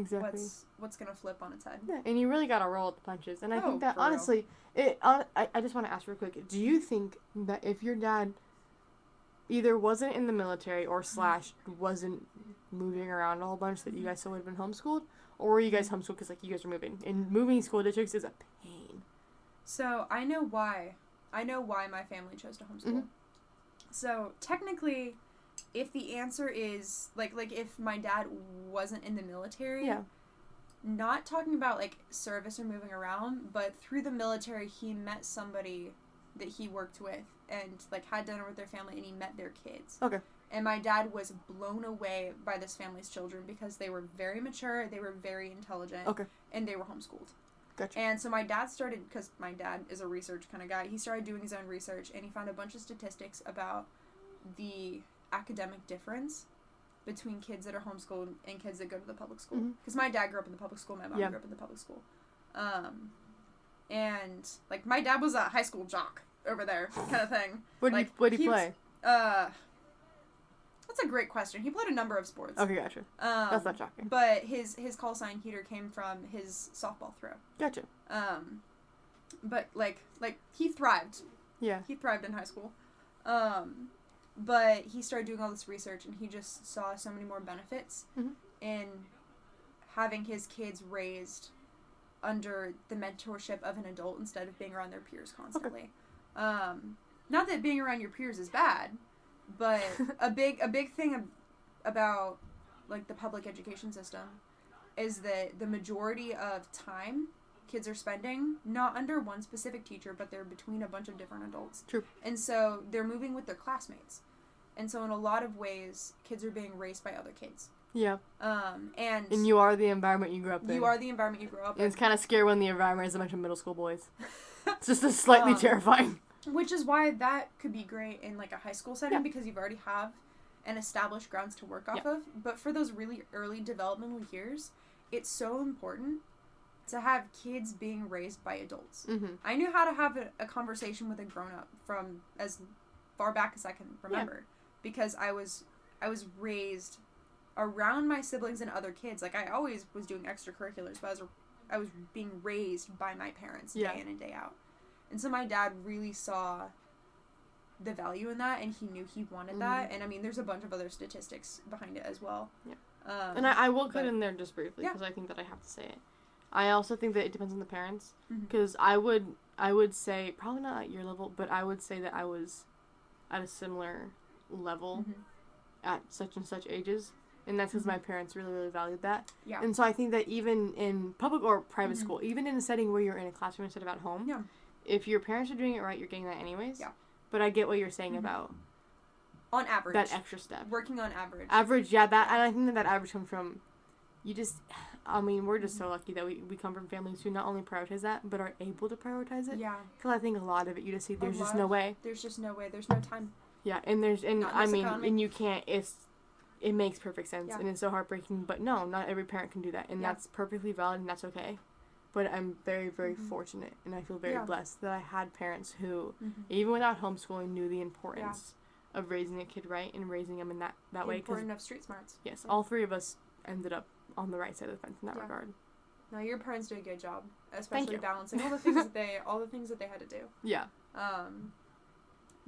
what's going to flip on its head. Yeah, and you really got to roll with the punches. And I think that honestly, I just want to ask real quick. Do you think that if your dad either wasn't in the military or / wasn't moving around a whole bunch that you guys still would have been homeschooled? Or were you guys homeschooled because, like, you guys are moving? And moving school districts is a pain. So, I know why. My family chose to homeschool. So, technically, if the answer is, like if my dad wasn't in the military, not talking about, like, service or moving around, but through the military, he met somebody that he worked with and, like, had dinner with their family, and he met their kids. Okay. And my dad was blown away by this family's children because they were very mature, they were very intelligent, and they were homeschooled. Gotcha. And so my dad started, because my dad is a research kind of guy, he started doing his own research, and he found a bunch of statistics about the academic difference between kids that are homeschooled and kids that go to the public school. Because my dad grew up in the public school, my mom grew up in the public school. And, like, my dad was a high school jock over there, kind of thing. What did he play? That's a great question. He played a number of sports. Okay, gotcha. That's not shocking. But his call sign Heater came from his softball throw. Gotcha. But like he thrived. Yeah. He thrived in high school. But he started doing all this research, and he just saw so many more benefits in having his kids raised under the mentorship of an adult instead of being around their peers constantly. Okay. Not that being around your peers is bad, but a big thing about like the public education system is that the majority of time kids are spending not under one specific teacher, but they're between a bunch of different adults. True. And so they're moving with their classmates. And so in a lot of ways, kids are being raised by other kids. Yeah. And you are the environment you grew up in. You are the environment you grew up in. And it's kind of scary when the environment is a bunch of middle school boys. It's just slightly terrifying. Which is why that could be great in like a high school setting because you've already have an established grounds to work off of. But for those really early developmental years, it's so important to have kids being raised by adults. Mm-hmm. I knew how to have a conversation with a grown-up from as far back as I can remember because I was raised around my siblings and other kids. Like, I always was doing extracurriculars, but I was being raised by my parents day in and day out. And so my dad really saw the value in that, and he knew he wanted that. And, I mean, there's a bunch of other statistics behind it as well. Yeah. And I will cut in there just briefly, because I think that I have to say it. I also think that it depends on the parents, because I would say, probably not at your level, but I would say that I was at a similar level at such and such ages. And that's because my parents really, really valued that. Yeah. And so I think that even in public or private school, even in a setting where you're in a classroom instead of at home, if your parents are doing it right, you're getting that anyways. Yeah. But I get what you're saying about... On average. That extra step. Working on average. Average, that, and I think that average comes from... we're just so lucky that we come from families who not only prioritize that, but are able to prioritize it. Yeah. Because I think a lot of it, you just see, there's just no way. There's just no way. There's no time. Yeah, and and you can't, it makes perfect sense, and it's so heartbreaking, but no, not every parent can do that, and that's perfectly valid, and that's okay. But I'm very, very fortunate, and I feel very blessed that I had parents who, even without homeschooling, knew the importance of raising a kid right, and raising them in that way. The importance of street smarts. Yes, all three of us ended up on the right side of the fence in that regard. No, your parents did a good job, especially balancing all the things that they had to do. Yeah.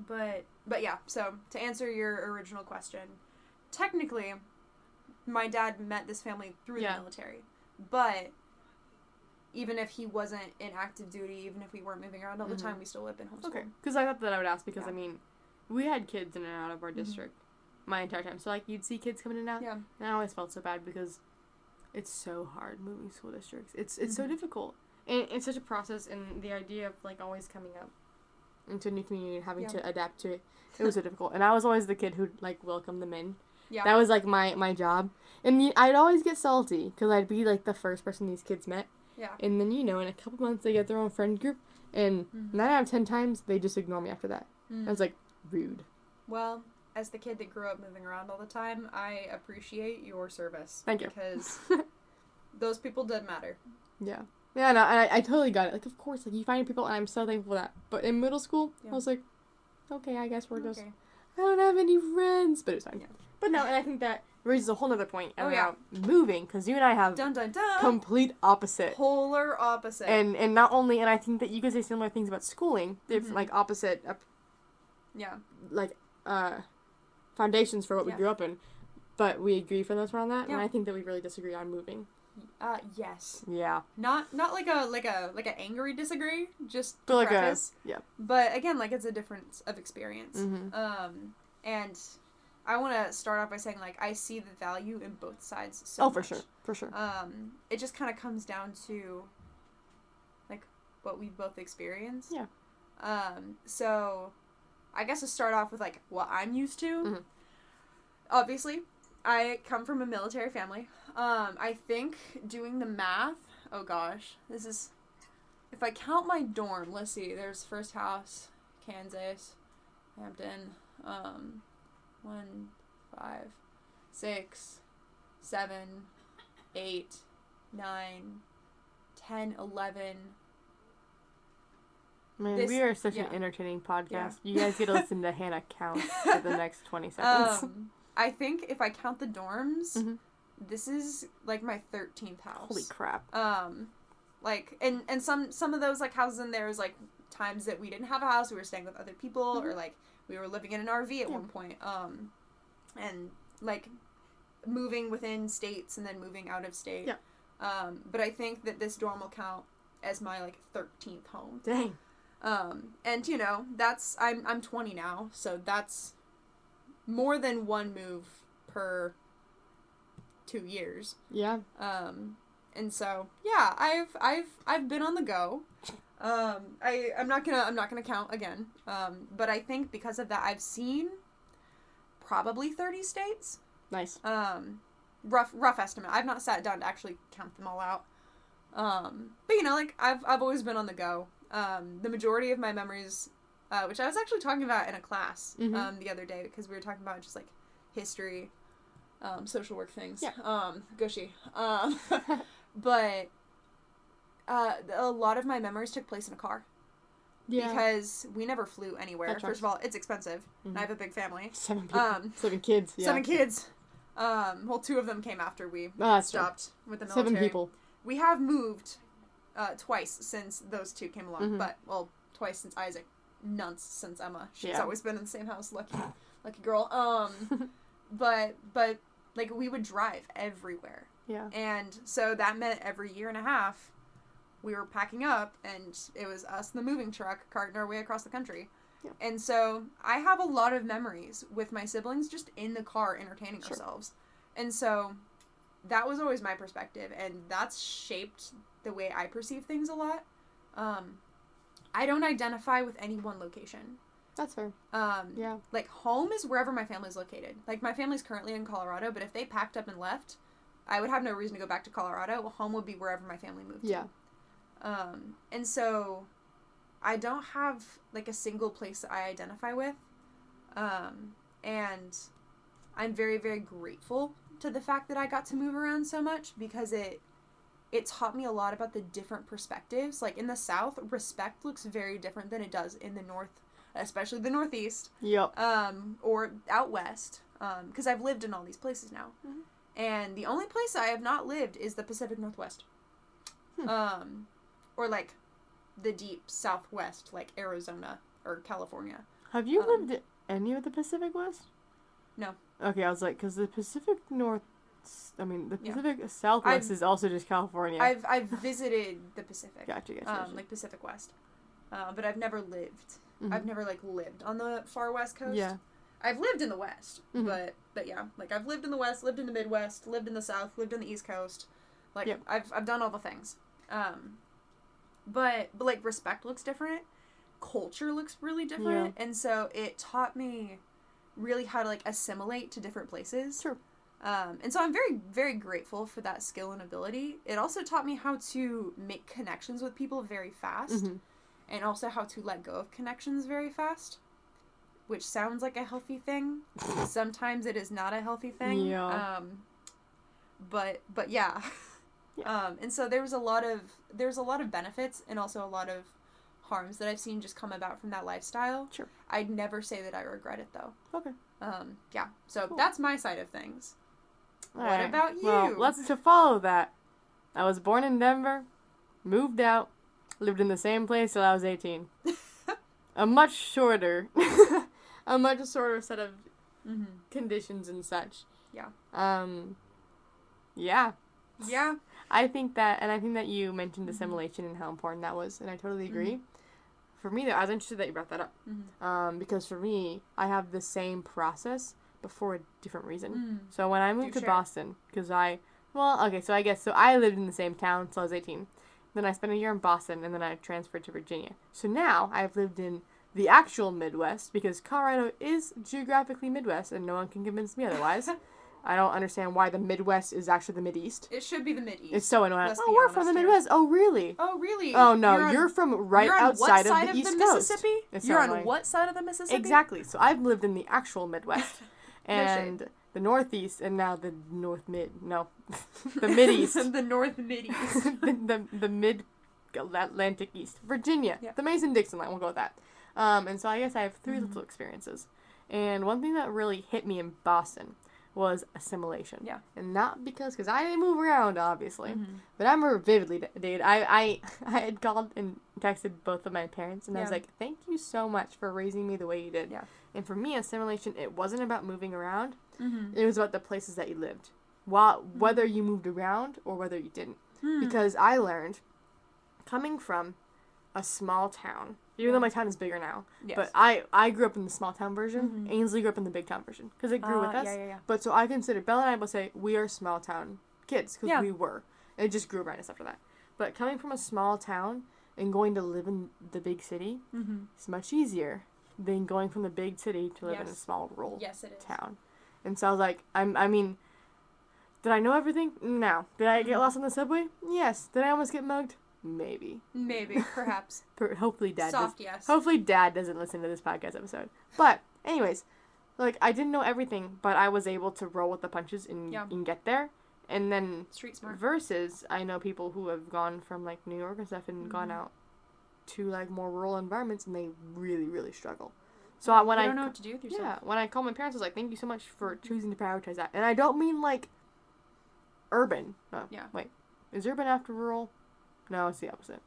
But yeah, so to answer your original question, technically, my dad met this family through the military, but even if he wasn't in active duty, even if we weren't moving around all the time, we still lived in homeschool. Okay, because I thought that I would ask because, I mean, we had kids in and out of our district my entire time, so, like, you'd see kids coming in and out, and I always felt so bad because it's so hard moving school districts. It's so difficult, and it's such a process, and the idea of, like, always coming up into a new community and having to adapt to it, it was so difficult, and I was always the kid who'd, like, welcome them in. Yeah. That was, like, my job, and I'd always get salty, because I'd be, like, the first person these kids met, and then, in a couple months, they get their own friend group, and 9 out of 10 times, they just ignore me after that. I was like, rude. Well, as the kid that grew up moving around all the time, I appreciate your service. Thank you. Because those people did matter. Yeah. Yeah, no, I totally got it. Like, of course, like, you find people, and I'm so thankful for that. But in middle school, I was like, okay, I guess we're just... I don't have any friends. But it was fine. Yeah. But no, and I think that raises a whole other point about moving, because you and I have complete opposite. Polar opposite. And not only, and I think that you could say similar things about schooling, like opposite, like, foundations for what we grew up in, but we agree for the most part on that, and I think that we really disagree on moving. Yes. Yeah. Not like a angry disagree, just to preface. But again, like, it's a difference of experience. And I want to start off by saying, like, I see the value in both sides so much. For sure. It just kind of comes down to, like, what we've both experienced. Yeah. So, I guess to start off with, like, what I'm used to. Obviously, I come from a military family. I think doing the math, oh gosh, this is, if I count my dorm, let's see, there's First House, Kansas, Hampton, 1, 5, 6, 7, 8, 9, 10, 11. Man, we are such an entertaining podcast. You guys get to listen to Hannah count for the next 20 seconds. I think if I count the dorms, Mm-hmm. this is like my 13th house. Holy crap. Like, and some of those like houses in there is like times that we didn't have a house, we were staying with other people, Mm-hmm. or like we were living in an RV at one point. And like moving within states and then moving out of state. Yeah. But I think that this dorm will count as my like 13th home. Dang. And you know, that's I'm 20 now, so that's more than one move per 2 years. Yeah. And so yeah, I've been on the go. I'm not gonna count again. But I think because of that, I've seen probably 30 states. Nice. Rough estimate. I've not sat down to actually count them all out. But you know, like I've always been on the go. The majority of my memories, which I was actually talking about in a class the other day, because we were talking about just like history, social work things. Yeah. Gushy. But a lot of my memories took place in a car. Yeah. Because we never flew anywhere. That tracks. First of all, it's expensive. And I have a big family. 7 people. 7 kids. Yeah. 7 kids. Well, 2 of them came after we That's stopped with the military. 7 people. We have moved twice since those 2 came along, Mm-hmm. but well, twice since Isaac, none since Emma. She's Yeah. always been in the same house. Lucky girl. But like we would drive everywhere, Yeah. and so that meant every year and a half we were packing up, and it was us and the moving truck carting our way across the country. Yeah. And so I have a lot of memories with my siblings just in the car entertaining Sure. ourselves. And so that was always my perspective, and that's shaped the way I perceive things a lot. I don't identify with any one location. That's fair. Yeah. Like, home is wherever my family's located. Like, my family's currently in Colorado, but if they packed up and left, I would have no reason to go back to Colorado. Well, home would be wherever my family moved Yeah. to. And so I don't have, like, a single place that I identify with. And I'm very, very grateful to the fact that I got to move around so much, because it taught me a lot about the different perspectives. Like, in the South, respect looks very different than it does in the North, especially the Northeast. Yep. Or out West. Because I've lived in all these places now. Mm-hmm. And the only place I have not lived is the Pacific Northwest. Or, like, the deep Southwest, like Arizona or California. Have you lived in any of the Pacific West? No. Okay, I was like, because the Pacific North, the Yeah. Pacific Southwest is also just California. I've visited the Pacific. Gotcha. Like Pacific West. But I've never lived. Mhm. I've never, like, lived on the far West Coast. Yeah. I've lived in the West, Mhm. but yeah, like, I've lived in the West, lived in the Midwest, lived in the South, lived in the East Coast. Like, Yep. I've done all the things. But like, respect looks different. Culture looks really different. And so it taught me really how to, like, assimilate to different places. Sure. And so I'm very, very grateful for that skill and ability. It also taught me how to make connections with people very fast. Mhm. And also how to let go of connections very fast. Which sounds like a healthy thing. Sometimes it is not a healthy thing. Yeah. But yeah. Yeah. And so there's a lot of benefits and also a lot of harms that I've seen just come about from that lifestyle. Sure. I'd never say that I regret it, though. Okay. Yeah. So Cool. that's my side of things. All What right. about you? Well, to follow that, I was born in Denver, moved out, lived in the same place till I was 18. a much shorter set of conditions and such. Yeah. Yeah. Yeah. I think that you mentioned assimilation and how important that was, and I totally agree. For me, though, I was interested that you brought that up. Because for me, I have the same process, but for a different reason. So when I moved to Boston, because I lived in the same town until I was 18. Then I spent a year in Boston, and then I transferred to Virginia. So now I've lived in the actual Midwest, because Colorado is geographically Midwest, and no one can convince me otherwise. I don't understand why the Midwest is actually the Mideast. It should be the Mideast. It's so annoying. Let's Oh, be we're from the honest Midwest. Oh, really? Oh, really? Oh, no. You're from right outside what of the East the Coast. Mississippi? It's You're so on annoying. what side of the Mississippi? Exactly. So I've lived in the actual Midwest. and shame. the Northeast, and now the North Mid. No. the Mideast. The North Mideast. the Mid-Atlantic East. Virginia. Yeah. The Mason-Dixon line. We'll go with that. And so I guess I have 3 little experiences. And one thing that really hit me in Boston was assimilation. Yeah. And not because I didn't move around, obviously. Mm-hmm. But I remember vividly, dude, I had called and texted both of my parents, and I was Yeah. like, thank you so much for raising me the way you did. Yeah. And for me, assimilation, it wasn't about moving around. Mm-hmm. It was about the places that you lived. Whether you moved around or whether you didn't. Mm. Because I learned, coming from a small town, even though my town is bigger now, Yes. but I grew up in the small town version. Mhm. Ainsley grew up in the big town version because it grew with us. Yeah. But so I consider, Bella and I both say, we are small town kids because Yeah. we were. And it just grew around us after that. But coming from a small town and going to live in the big city Mm-hmm. is much easier than going from the big city to live in a Yes. small rural Yes, it is. town. And so I was like, I mean, did I know everything? No. Did I get lost on the subway? Yes. Did I almost get mugged? Maybe. Maybe, perhaps. Hopefully Dad does. Soft yes. Hopefully Dad doesn't listen to this podcast episode. But anyways, like I didn't know everything, but I was able to roll with the punches and, Yeah. and get there. And then Street smart. versus I know people who have gone from like New York and stuff and gone out to like more rural environments and they really, really struggle. So when you I don't know what to do with yourself. yeah, when I called my parents, I was like, "Thank you so much for choosing to prioritize that." And I don't mean like urban. No, Yeah. Wait, is urban after rural? No, it's the opposite.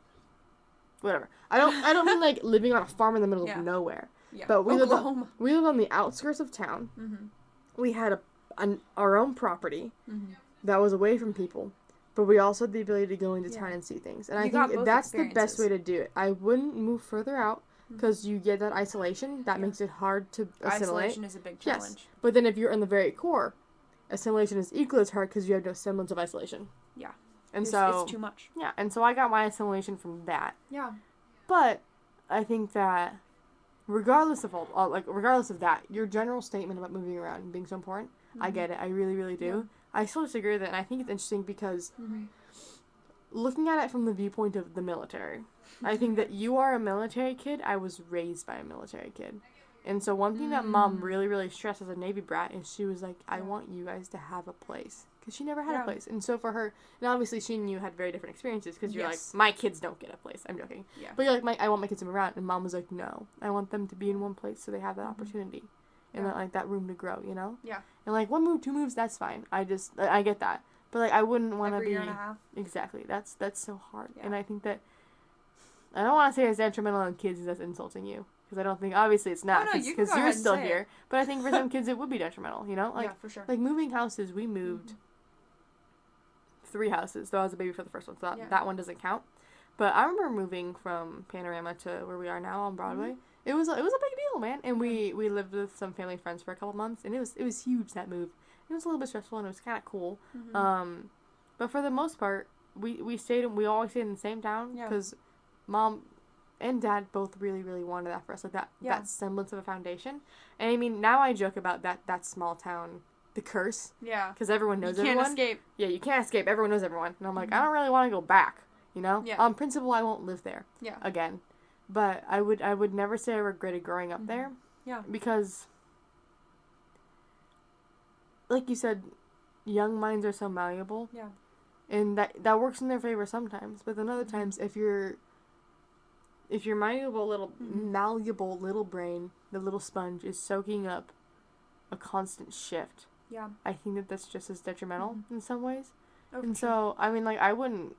Whatever. I don't mean like living on a farm in the middle Yeah. of nowhere. Yeah. But we lived Oklahoma. on the outskirts of town. Mm-hmm. We had our own property Mm-hmm. that was away from people, but we also had the ability to go into Yeah. town and see things. And You I got think both that's the best experiences. way to do it. I wouldn't move further out because you get that isolation. That Yeah. makes it hard to assimilate. Isolation is a big Yes. challenge. But then if you're in the very core, assimilation is equally as hard because you have no semblance of isolation. Yeah. And It's too much. yeah, and so I got my assimilation from that. Yeah. But I think that regardless of that, your general statement about moving around and being so important, I get it. I really, really do. Yeah. I still disagree with it, and I think it's interesting because Mm-hmm. looking at it from the viewpoint of the military, I think that you are a military kid. I was raised by a military kid. And so one thing that Mom really, really stressed as a Navy brat is she was like, I want you guys to have a place. Because she never had Yeah. a place. And so for her, and obviously she and you had very different experiences because you're Yes. like, my kids don't get a place. I'm joking. Yeah. But you're like, I want my kids to move around. And Mom was like, no, I want them to be in one place so they have that opportunity. And Yeah. that room to grow, you know? Yeah. And like 1 move, 2 moves, that's fine. I get that. But like I wouldn't want to Every be year and a half. exactly. That's so hard. Yeah. And I think that I don't want to say it's detrimental on kids because that's insulting you. Because I don't think obviously it's not Oh, no, you can because go you're ahead and still say it. here. But I think for some kids it would be detrimental. You know, like yeah, for sure. like moving houses. We moved 3 houses. Though I was a baby for the first one, so that one doesn't count. But I remember moving from Panorama to where we are now on Broadway. It was a big deal, man. And we lived with some family and friends for a couple months, and it was huge that move. It was a little bit stressful and it was kind of cool. But for the most part, we always stayed in the same town Yeah. because Mom and Dad both really, really wanted that for us, like that Yeah. that semblance of a foundation. And I mean, now I joke about that small town, the curse, Yeah. because everyone knows You can't everyone. escape. Yeah, you can't escape. Everyone knows everyone. And I'm like, I don't really want to go back, you know? Yeah. On principle, I won't live there Yeah. again. But I would never say I regretted growing up there. Yeah. Because, like you said, young minds are so malleable. Yeah. And that works in their favor sometimes. But then other times, if your malleable little brain, the little sponge, is soaking up a constant shift, Yeah. I think that's just as detrimental in some ways. Oh, And for sure. so, I mean, like, I wouldn't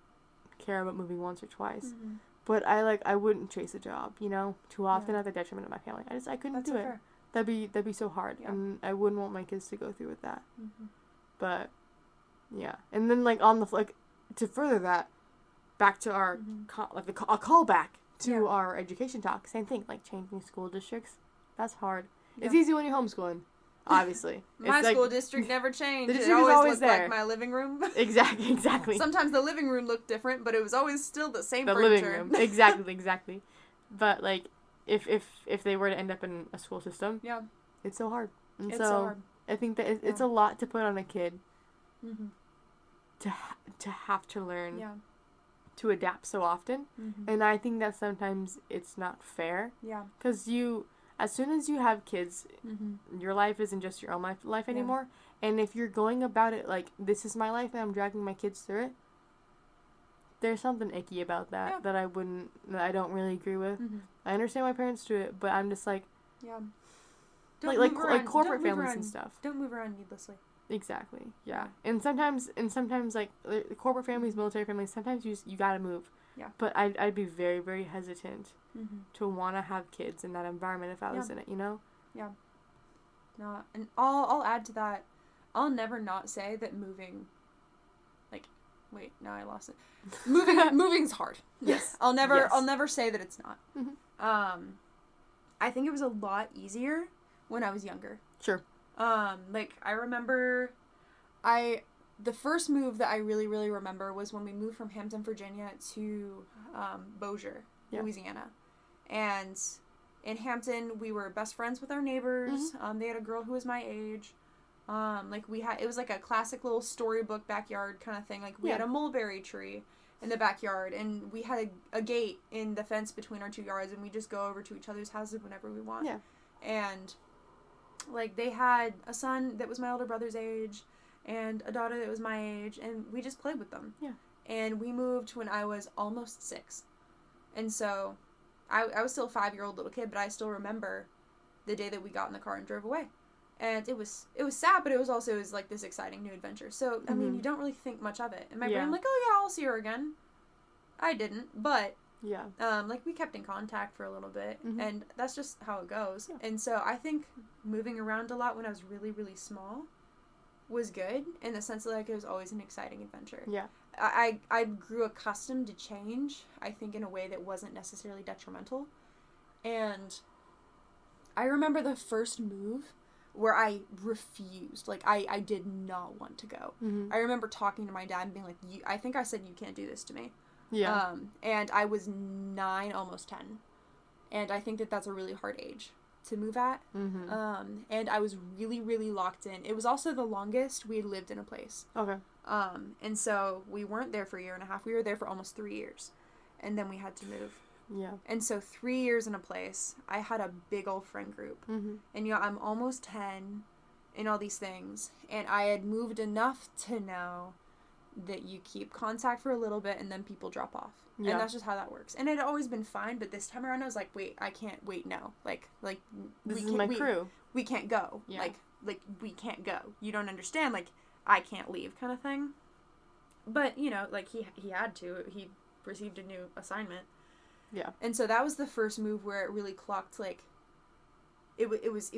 care about moving once or twice. Mhm. But I wouldn't chase a job, you know, too often at the detriment of my family. I couldn't That's do so it. fair. That'd be so hard, Yeah. and I wouldn't want my kids to go through with that. Mhm. But yeah, and then like on the to further that, back to our a callback to Yeah. our education talk. Same thing, like changing school districts. That's hard. It's Yeah. easy when you're homeschooling, obviously. My It's like- school district never changed. The It district is always always looked there. like my living room. Exactly. Sometimes the living room looked different, but it was always still the same The furniture. living room. Exactly. But like, if they were to end up in a school system, Yeah. it's so hard. And It's so, so hard. I think that it's Yeah. a lot to put on a kid Mhm. to have to learn Yeah. to adapt so often. Mhm. And I think that sometimes it's not fair Yeah. because as soon as you have kids, Mhm. your life isn't just your own life Yeah. anymore. And if you're going about it like, this is my life and I'm dragging my kids through it, there's something icky about that Yeah. that I don't really agree with. Mhm. I understand why parents do it, but I'm just like, Yeah. like move around- corporate don't move families around- and stuff. Don't move around needlessly. Exactly. Yeah. And sometimes like the corporate families, military families, sometimes you gotta move. Yeah. But I'd be very, very hesitant Mm-hmm. to want to have kids in that environment if I was in it, you know? Yeah. No, and I'll add to that. I'll never not say that moving. Like, wait, no, I lost it. Moving's hard. Yes. I'll never Yes. say that it's not. Mm-hmm. I think it was a lot easier when I was younger. Sure. Like I remember, the first move that I really, really remember was when we moved from Hampton, Virginia to Bossier, Louisiana. And in Hampton, we were best friends with our neighbors. Mm-hmm. They had a girl who was my age. Like it was like a classic little storybook backyard kind of thing. Like we had a mulberry tree in the backyard, and we had a gate in the fence between our 2 yards, and we just go over to each other's houses whenever we want. Yeah. And like they had a son that was my older brother's age, and a daughter that was my age, and we just played with them. Yeah. And we moved when I was almost 6, and so I was still a 5-year-old little kid, but I still remember the day that we got in the car and drove away. And it was sad, but it was like this exciting new adventure. So, I mean, you don't really think much of it. In my brain, I'm like, oh yeah, I'll see her again. I didn't, but yeah. Like we kept in contact for a little bit, and that's just how it goes. Yeah. And so I think moving around a lot when I was really, really small was good in the sense that like it was always an exciting adventure. Yeah. I grew accustomed to change, I think, in a way that wasn't necessarily detrimental. And I remember the first move where I refused. Like, I did not want to go. I remember talking to my dad and being like, I think I said you can't do this to me. Yeah. And I was 9, almost 10. And I think that that's a really hard age to move at. And I was really, really locked in. It was also the longest we had lived in a place. Okay. And so we weren't there for a year and a half. We were there for almost 3 years. And then we had to move. Yeah. And so 3 years in a place, I had a big old friend group. And, you know, I'm almost 10 and all these things. And I had moved enough to know that you keep contact for a little bit and then people drop off. Yeah. And that's just how that works. And it had always been fine, but this time around I was like, wait, I can't, no. Like this is my crew. We can't go. Yeah. Like, we can't go. You don't understand, like, I can't leave kind of thing. But, you know, like, he had to. He received a new assignment. Yeah. And so that was the first move where it really clocked, like, it was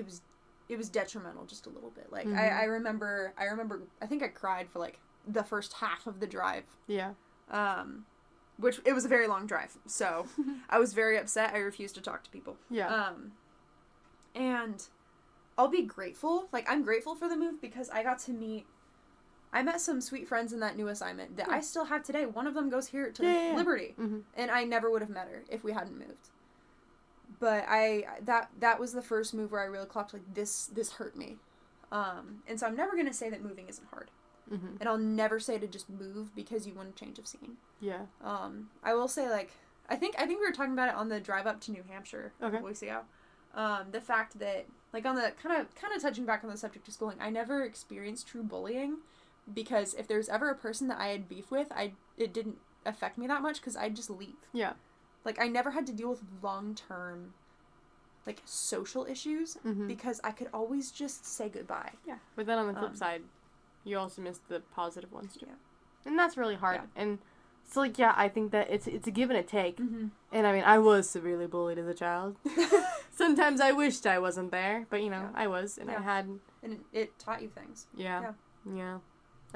detrimental just a little bit. Like, I remember, I think I cried for, like, the first half of the drive. Yeah. Which, it was a very long drive. So, I was very upset. I refused to talk to people. Yeah. And I'll be grateful. Like, I'm grateful for the move because I met some sweet friends in that new assignment that I still have today. One of them goes here to Liberty. And I never would have met her if we hadn't moved. But that was the first move where I really clocked, like, this hurt me. And so I'm never going to say that moving isn't hard. And I'll never say to just move because you want a change of scene. Yeah. I will say, like, I think we were talking about it on the drive up to New Hampshire a couple weeks ago. The fact that, like, on the kind of touching back on the subject of schooling, I never experienced true bullying because if there's ever a person that I had beef with, it didn't affect me that much because I'd just leave. Yeah. Like, I never had to deal with long-term, like, social issues because I could always just say goodbye. Yeah. But then on the flip side, you also miss the positive ones too. Yeah. And that's really hard. Yeah. And so, like, yeah, I think that it's a give and a take. And, I mean, I was severely bullied as a child. Sometimes I wished I wasn't there, but, you know, I was, and I had... And it taught you things. Yeah.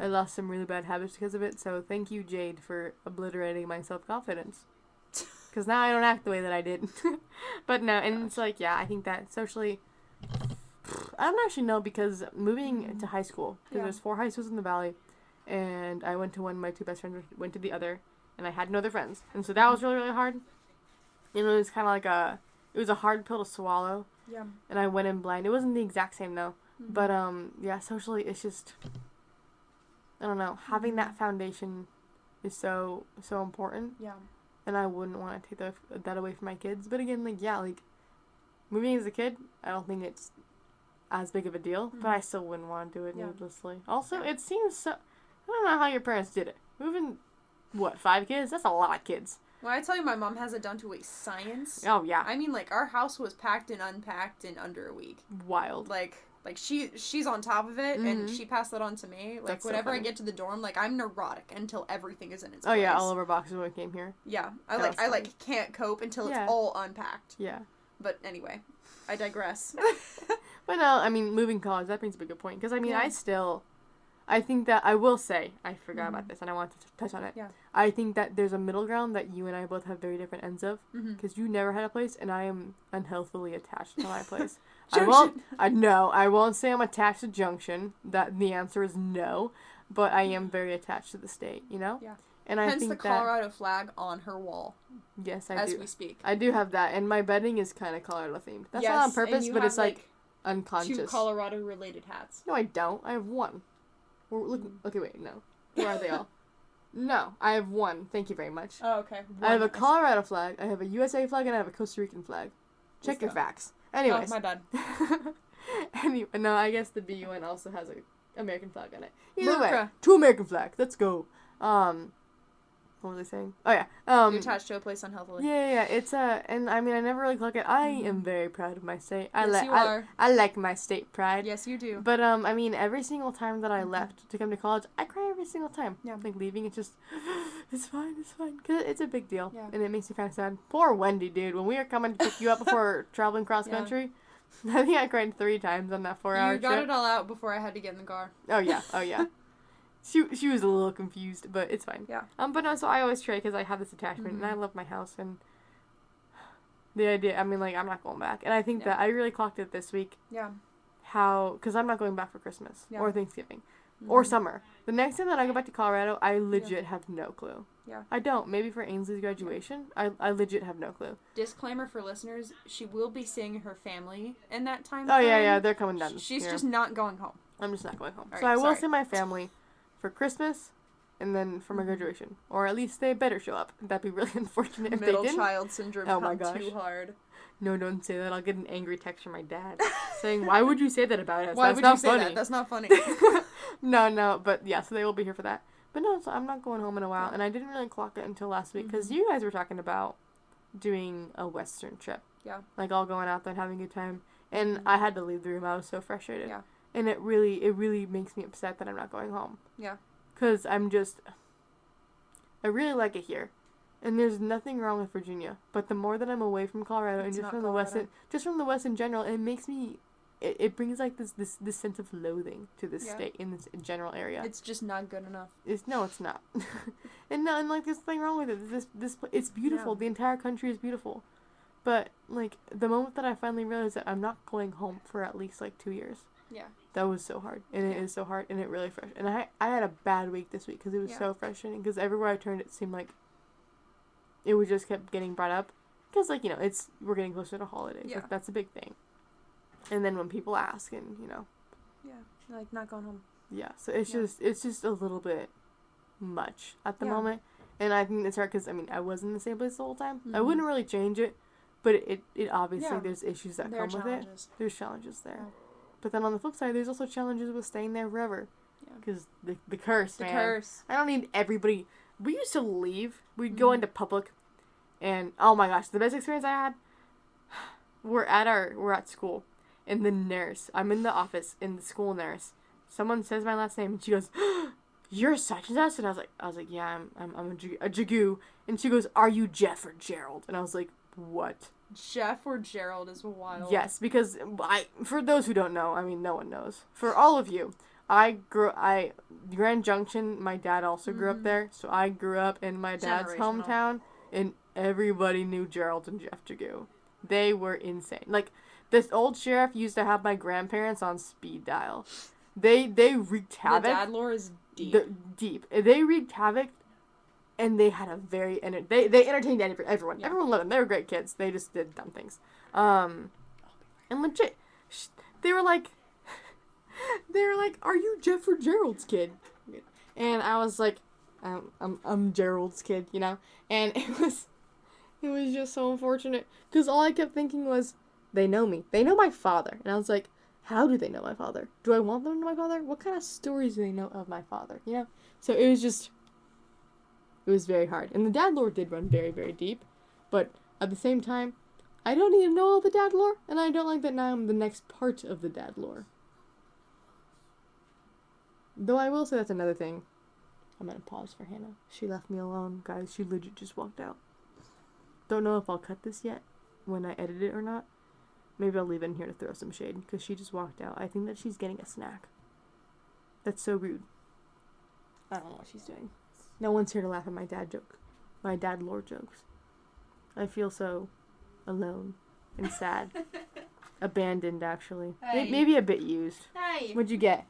I lost some really bad habits because of it, so thank you, Jade, for obliterating my self-confidence. Because now I don't act the way that I did. But no, and it's like, yeah, I think that socially... I don't actually know, because moving to high school, because there's 4 high schools in the Valley, and I went to one, my 2 best friends went to the other, and I had no other friends. And so that was really, really hard. And it was kind of like it was a hard pill to swallow. Yeah. And I went in blind. It wasn't the exact same, though. But, yeah, socially, it's just, I don't know, having that foundation is so, so important. Yeah. And I wouldn't want to take that away from my kids. But again, like, yeah, like, moving as a kid, I don't think it's as big of a deal, but I still wouldn't want to do it needlessly. Also, it seems so... I don't know how your parents did it. Moving, 5 kids? That's a lot of kids. When I tell you my mom has it down to a science... Oh, yeah. I mean, like, our house was packed and unpacked in under a week. Wild. Like Like, she's on top of it, and she passed that on to me. Like, That's so whenever I funny. get to the dorm, like, I'm neurotic until everything is in its Oh, place. yeah, all of our boxes when we came here. Yeah. That was I fun. can't cope until Yeah. it's all unpacked. Yeah. But anyway, I digress. But no, I mean, moving college, that brings up a good point. Because, I mean, Yeah. I think that, I will say, I forgot about this, and I want to touch on it. Yeah. I think that there's a middle ground that you and I both have very different ends of. Mhm. Because you never had a place, and I am unhealthily attached to my place. Junction. I won't say I'm attached to Junction. That the answer is no. But I am very attached to the state, you know? Yeah. And I Hence think the Colorado flag on her wall, yes, I as do. we speak. I do have that, and my bedding is kind of Colorado themed. That's Yes, not on and purpose, you but have, it's like unconscious. 2 Colorado-related hats. No, I don't. I have one. We're looking. Okay, wait, no. Where are they all? No, I have one. Thank you very much. Oh, okay. I have a Colorado flag, I have a USA flag, and I have a Costa Rican flag. Check Let's your go. facts. Anyways. Oh, my bad. Anyway, no, I guess the BUN also has a American flag on it. Either way, America. 2 American flags. Let's go. What was I saying? Oh yeah. You're attached to a place unhealthily. Yeah. It's and I mean, I never really clock it. I am very proud of my state. Yes, you are. I like my state pride. Yes, you do. But I mean, every single time that I left to come to college, I cry every single time. Yeah. Like leaving, it's just, it's fine, because it's a big deal, Yeah. and it makes me kind of sad. Poor Wendy, dude. When we were coming to pick you up before traveling cross Yeah. country, I think I cried 3 times on that 4-hour You trip. got it all out before I had to get in the car. Oh yeah. She was a little confused, but it's fine. Yeah. But no, so I always try because I have this attachment, and I love my house, and the idea, I mean, like, I'm not going back. And I think that I really clocked it this week, Yeah. because I'm not going back for Christmas, Yeah. or Thanksgiving, or summer. The next time that I go back to Colorado, I legit have no clue. Yeah. I don't. Maybe for Ainsley's graduation, I legit have no clue. Disclaimer for listeners, she will be seeing her family in that time Oh, frame. yeah, they're coming down. She's here. just not going home. I'm just not going home. All So right, I will sorry. see my family for Christmas, and then for my graduation. Or at least they better show up. That'd be really unfortunate if Middle they didn't. child syndrome. Oh my not gosh. Too hard. No, don't say that. I'll get an angry text from my dad saying, "Why would you say that about us? Why That's would not you say funny." that? That's not funny. No, but yeah, so they will be here for that. But no, so I'm not going home in a while, and I didn't really clock it until last week because you guys were talking about doing a Western trip. Yeah. Like all going out there and having a good time, and I had to leave the room. I was so frustrated. Yeah. And it really makes me upset that I'm not going home. Yeah. Cause I really like it here. And there's nothing wrong with Virginia, but the more that I'm away from Colorado and It's just not from the West, Colorado. just from the West in general, it makes me, it brings like this sense of loathing to this Yeah. state in this general area. It's just not good enough. It's not, and like there's nothing wrong with it. It's beautiful. Yeah. The entire country is beautiful, but like the moment that I finally realized that I'm not going home for at least like 2 years. Yeah. That was so hard, and it Yeah. is so hard, and it really frustrated. And I had a bad week this week because it was Yeah. so frustrating. Because everywhere I turned, it seemed like it was just kept getting brought up. Because like we're getting closer to holidays. Yeah. Like, that's a big thing. And then when people ask, and Yeah. Like not going home. yeah, so it's Yeah. just a little bit much at the Yeah. moment. And I think it's hard because I was in the same place the whole time. I Mhm. woun't really change it, but it obviously Yeah. there's issues that There are come with it. challenges. There's challenges there. Yeah. But then on the flip side, there's also challenges with staying there forever. Yeah. Because the curse, The man. curse. I don't need everybody. We used to leave. We'd go into public, and oh my gosh, the best experience I had. We're at school, and the nurse. I'm in the office, and the school nurse. Someone says my last name, and she goes, "You're such and such," and I was like, "Yeah, I'm a Jagoo," and she goes, "Are you Jeff or Gerald?" And I was like, "What?" Jeff or Gerald is wild. Yes, because for those who don't know, I mean, no one knows. For all of you, Grand Junction, my dad also grew up there, so I grew up in my dad's Generational. hometown, and everybody knew Gerald and Jeff Jagoo. They were insane. Like, this old sheriff used to have my grandparents on speed dial. They wreaked The havoc. dad lore is deep. Deep. They wreaked havoc, and they had a very they entertained everyone. Yeah. Everyone loved them. They were great kids. They just did dumb things. And legit, they were like, "Are you Jeff or Gerald's kid?" And I was like, "I'm Gerald's kid," And it was just so unfortunate because all I kept thinking was, they know me. They know my father, and I was like, how do they know my father? Do I want them to know my father? What kind of stories do they know of my father? So it was very hard. And the dad lore did run very, very deep. But at the same time, I don't need to know all the dad lore. And I don't like that now I'm the next part of the dad lore. Though I will say that's another thing. I'm gonna pause for Hannah. She left me alone, guys. She legit just walked out. Don't know if I'll cut this yet when I edit it or not. Maybe I'll leave it in here to throw some shade because she just walked out. I think that she's getting a snack. That's so rude. I don't know what she's doing. No one's here to laugh at my dad joke. My dad lore jokes. I feel so alone and sad. Abandoned, actually. Hey. Maybe a bit used. Hey. What'd you get?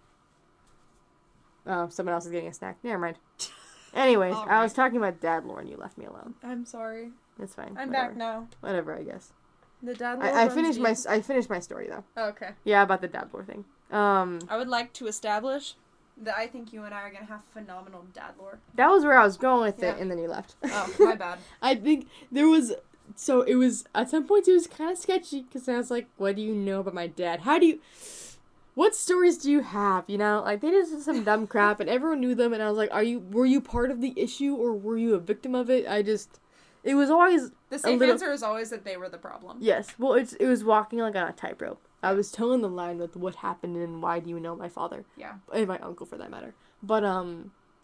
Oh, someone else is getting a snack. Never mind. Anyways, All I was right. talking about dad lore and you left me alone. I'm sorry. It's fine. I'm Whatever. back now. Whatever, I guess. The dad lore I runs finished my deep. I finished my story though. Oh, okay. Yeah, about the dad lore thing. I would like to establish that I think you and I are gonna have phenomenal dad lore. That was where I was going with Yeah. it, and then you left. Oh, my bad. I think there was. So it was at some points it was kind of sketchy because I was like, "What do you know about my dad? What stories do you have? You know, like they just did some dumb crap, and everyone knew them, and I was like, were you part of the issue or were you a victim of it? It was always The safe little- answer is always that they were the problem. yes. Well, it was walking like on a tightrope. I was towing the line with what happened and why do you know my father? Yeah. And my uncle for that matter. But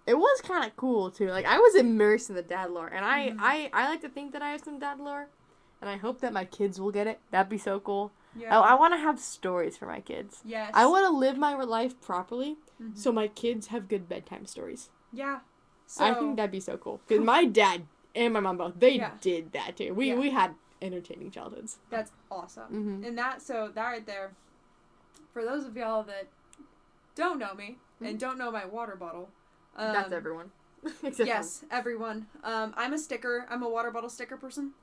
it was kind of cool too. Like I was immersed in the dad lore, and I like to think that I have some dad lore, and I hope that my kids will get it. That'd be so cool. Yeah. I want to have stories for my kids. Yes. I want to live my life properly, so my kids have good bedtime stories. Yeah. So, I think that'd be so cool. Because my dad and my mom both, they Yeah. did that too. We had entertaining childhoods. that's awesome. Mhm. And that right there, for those of y'all that don't know me and don't know my water bottle. That's everyone. Except Yes, everyone. I'm a water bottle sticker person.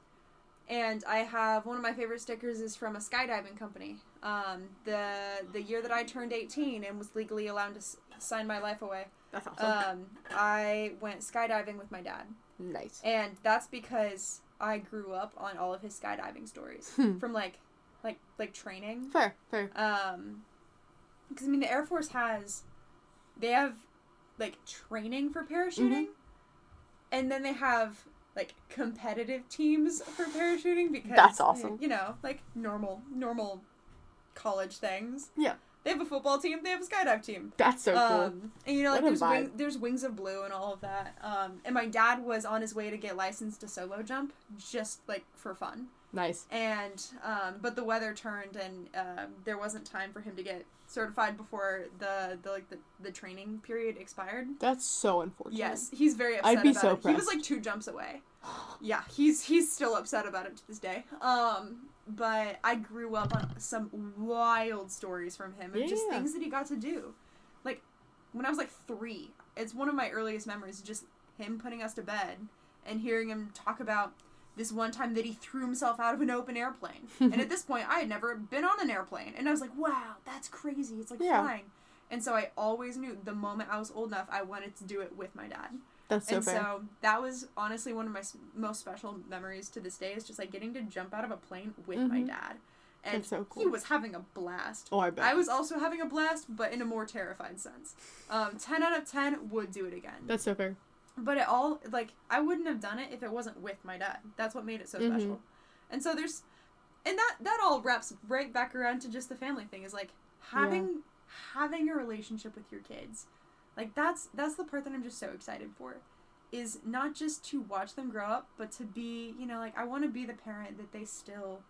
And I have, one of my favorite stickers is from a skydiving company. The year that I turned 18 and was legally allowed to sign my life away, that's awesome. I went skydiving with my dad. Nice. And that's because I grew up on all of his skydiving stories from like training. Fair. Because I mean the Air Force they have like training for parachuting, and then they have like competitive teams for parachuting because That's awesome. You know, like normal college things. Yeah. They have a football team. They have a skydive team. That's so cool. And you know, like What a vibe. there's Wings of Blue and all of that. And my dad was on his way to get licensed to solo jump, just like for fun. Nice. And but the weather turned, and there wasn't time for him to get certified before the training period expired. That's so unfortunate. Yes, he's very upset I'd be about so it. He was pressed. like 2 jumps away. Yeah, he's still upset about it to this day. But I grew up on some wild stories from him of just Yeah. things that he got to do. Like when I was like 3, it's one of my earliest memories, just him putting us to bed and hearing him talk about this one time that he threw himself out of an open airplane. And at this point, I had never been on an airplane. And I was like, wow, that's crazy. It's like Yeah. flying. And so I always knew the moment I was old enough, I wanted to do it with my dad. That's so And fair. so that was honestly one of my most special memories to this day, is just like getting to jump out of a plane with my dad. And That's so cool. he was having a blast. Oh, I bet. I was also having a blast, but in a more terrified sense. 10 out of 10 would do it again. That's so fair. But it all, like, I wouldn't have done it if it wasn't with my dad. That's what made it so special. And so and that all wraps right back around to just the family thing, is like having a relationship with your kids. Like that's the part that I'm just so excited for, is not just to watch them grow up, but to be, you know, like I want to be the parent that they still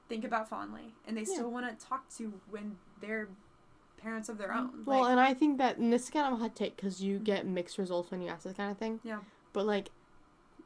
think about fondly, and they still want to talk to when they're parents of their own. Well, like, and I think that, and this is kind of a hot take, because you get mixed results when you ask this kind of thing. Yeah. But, like,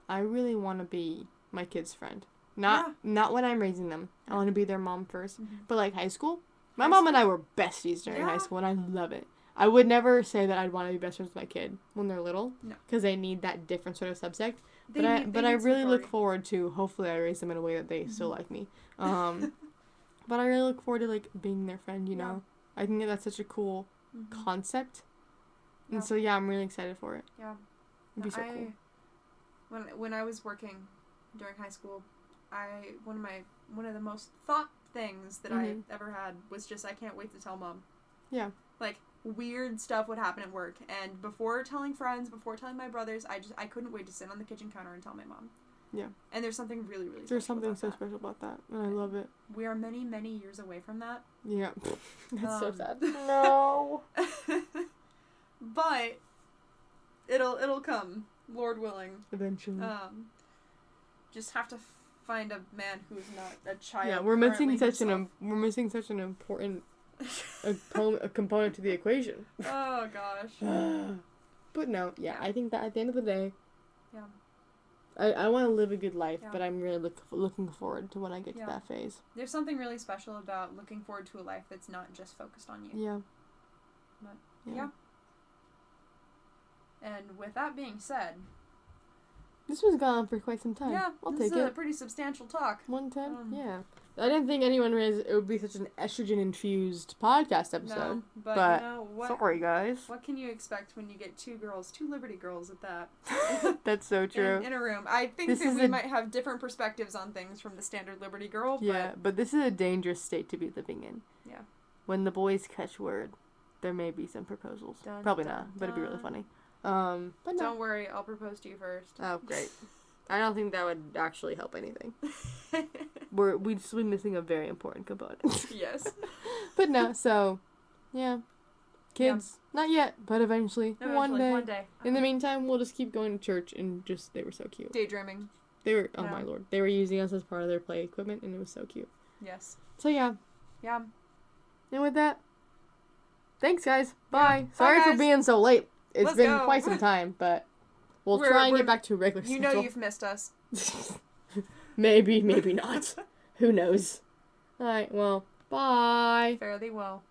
I really want to be my kid's friend. Not when I'm raising them. I want to be their mom first. But, like, high school, my mom and I were besties during high school, and I love it. I would never say that I'd want to be best friends with my kid when they're little, because they need that different sort of subject. But I really look forward to, hopefully I raise them in a way that they still like me. But I really look forward to, like, being their friend, you know? I think that's such a cool concept. And so, I'm really excited for it. Yeah. It'd be so cool. When I was working during high school, one of the most thought things that I ever had was just, I can't wait to tell mom. Yeah. Like, weird stuff would happen at work, and before telling friends, before telling my brothers, I couldn't wait to sit on the kitchen counter and tell my mom. Yeah. And there's something really, really There's special something about so that. special about that, and I love it. We are many, many years away from that. Yeah. That's so sad. No. But it'll come, Lord willing. Eventually. Just have to find a man who's not a child. Yeah, we're missing such himself. an important a component to the equation. Oh gosh. But no, yeah, I think that at the end of the day, yeah, I want to live a good life, Yeah. but I'm really looking forward to when I get Yeah. to that phase. there's something really special about looking forward to a life that's not just focused on you. Yeah. But, yeah. And with that being said, This was gone for quite some time. yeah, I'll this take is a it. pretty substantial talk. One time? Um, Yeah. I didn't think anyone realized it would be such an estrogen-infused podcast episode. No, but but you know what? Sorry, guys. What can you expect when you get two Liberty girls at that? That's so true. In a room. I think This that is we a- might have different perspectives on things from the standard Liberty girl, Yeah, but this is a dangerous state to be living in. Yeah. When the boys catch word, there may be some proposals. Dun, Probably dun, not, but it'd be really dun. funny. But no. Don't worry, I'll propose to you first. Oh, great. I don't think that would actually help anything. Oh. We'd just be missing a very important component. Yes. But no, so, yeah. Kids, not yet, but eventually. One day. In the meantime, we'll just keep going to church and just, they were so cute. Daydreaming. They were, oh Yeah. my lord. They were using us as part of their play equipment, and it was so cute. Yes. So yeah. Yeah. And with that, thanks guys. Bye. Yeah. Sorry Bye, for guys. being so late. It's Let's been go. quite some time, but we'll We're- try and we're- get back to a regular You schedule. know you've missed us. Maybe, maybe not. Who knows? Alright, well, bye. Fare thee well.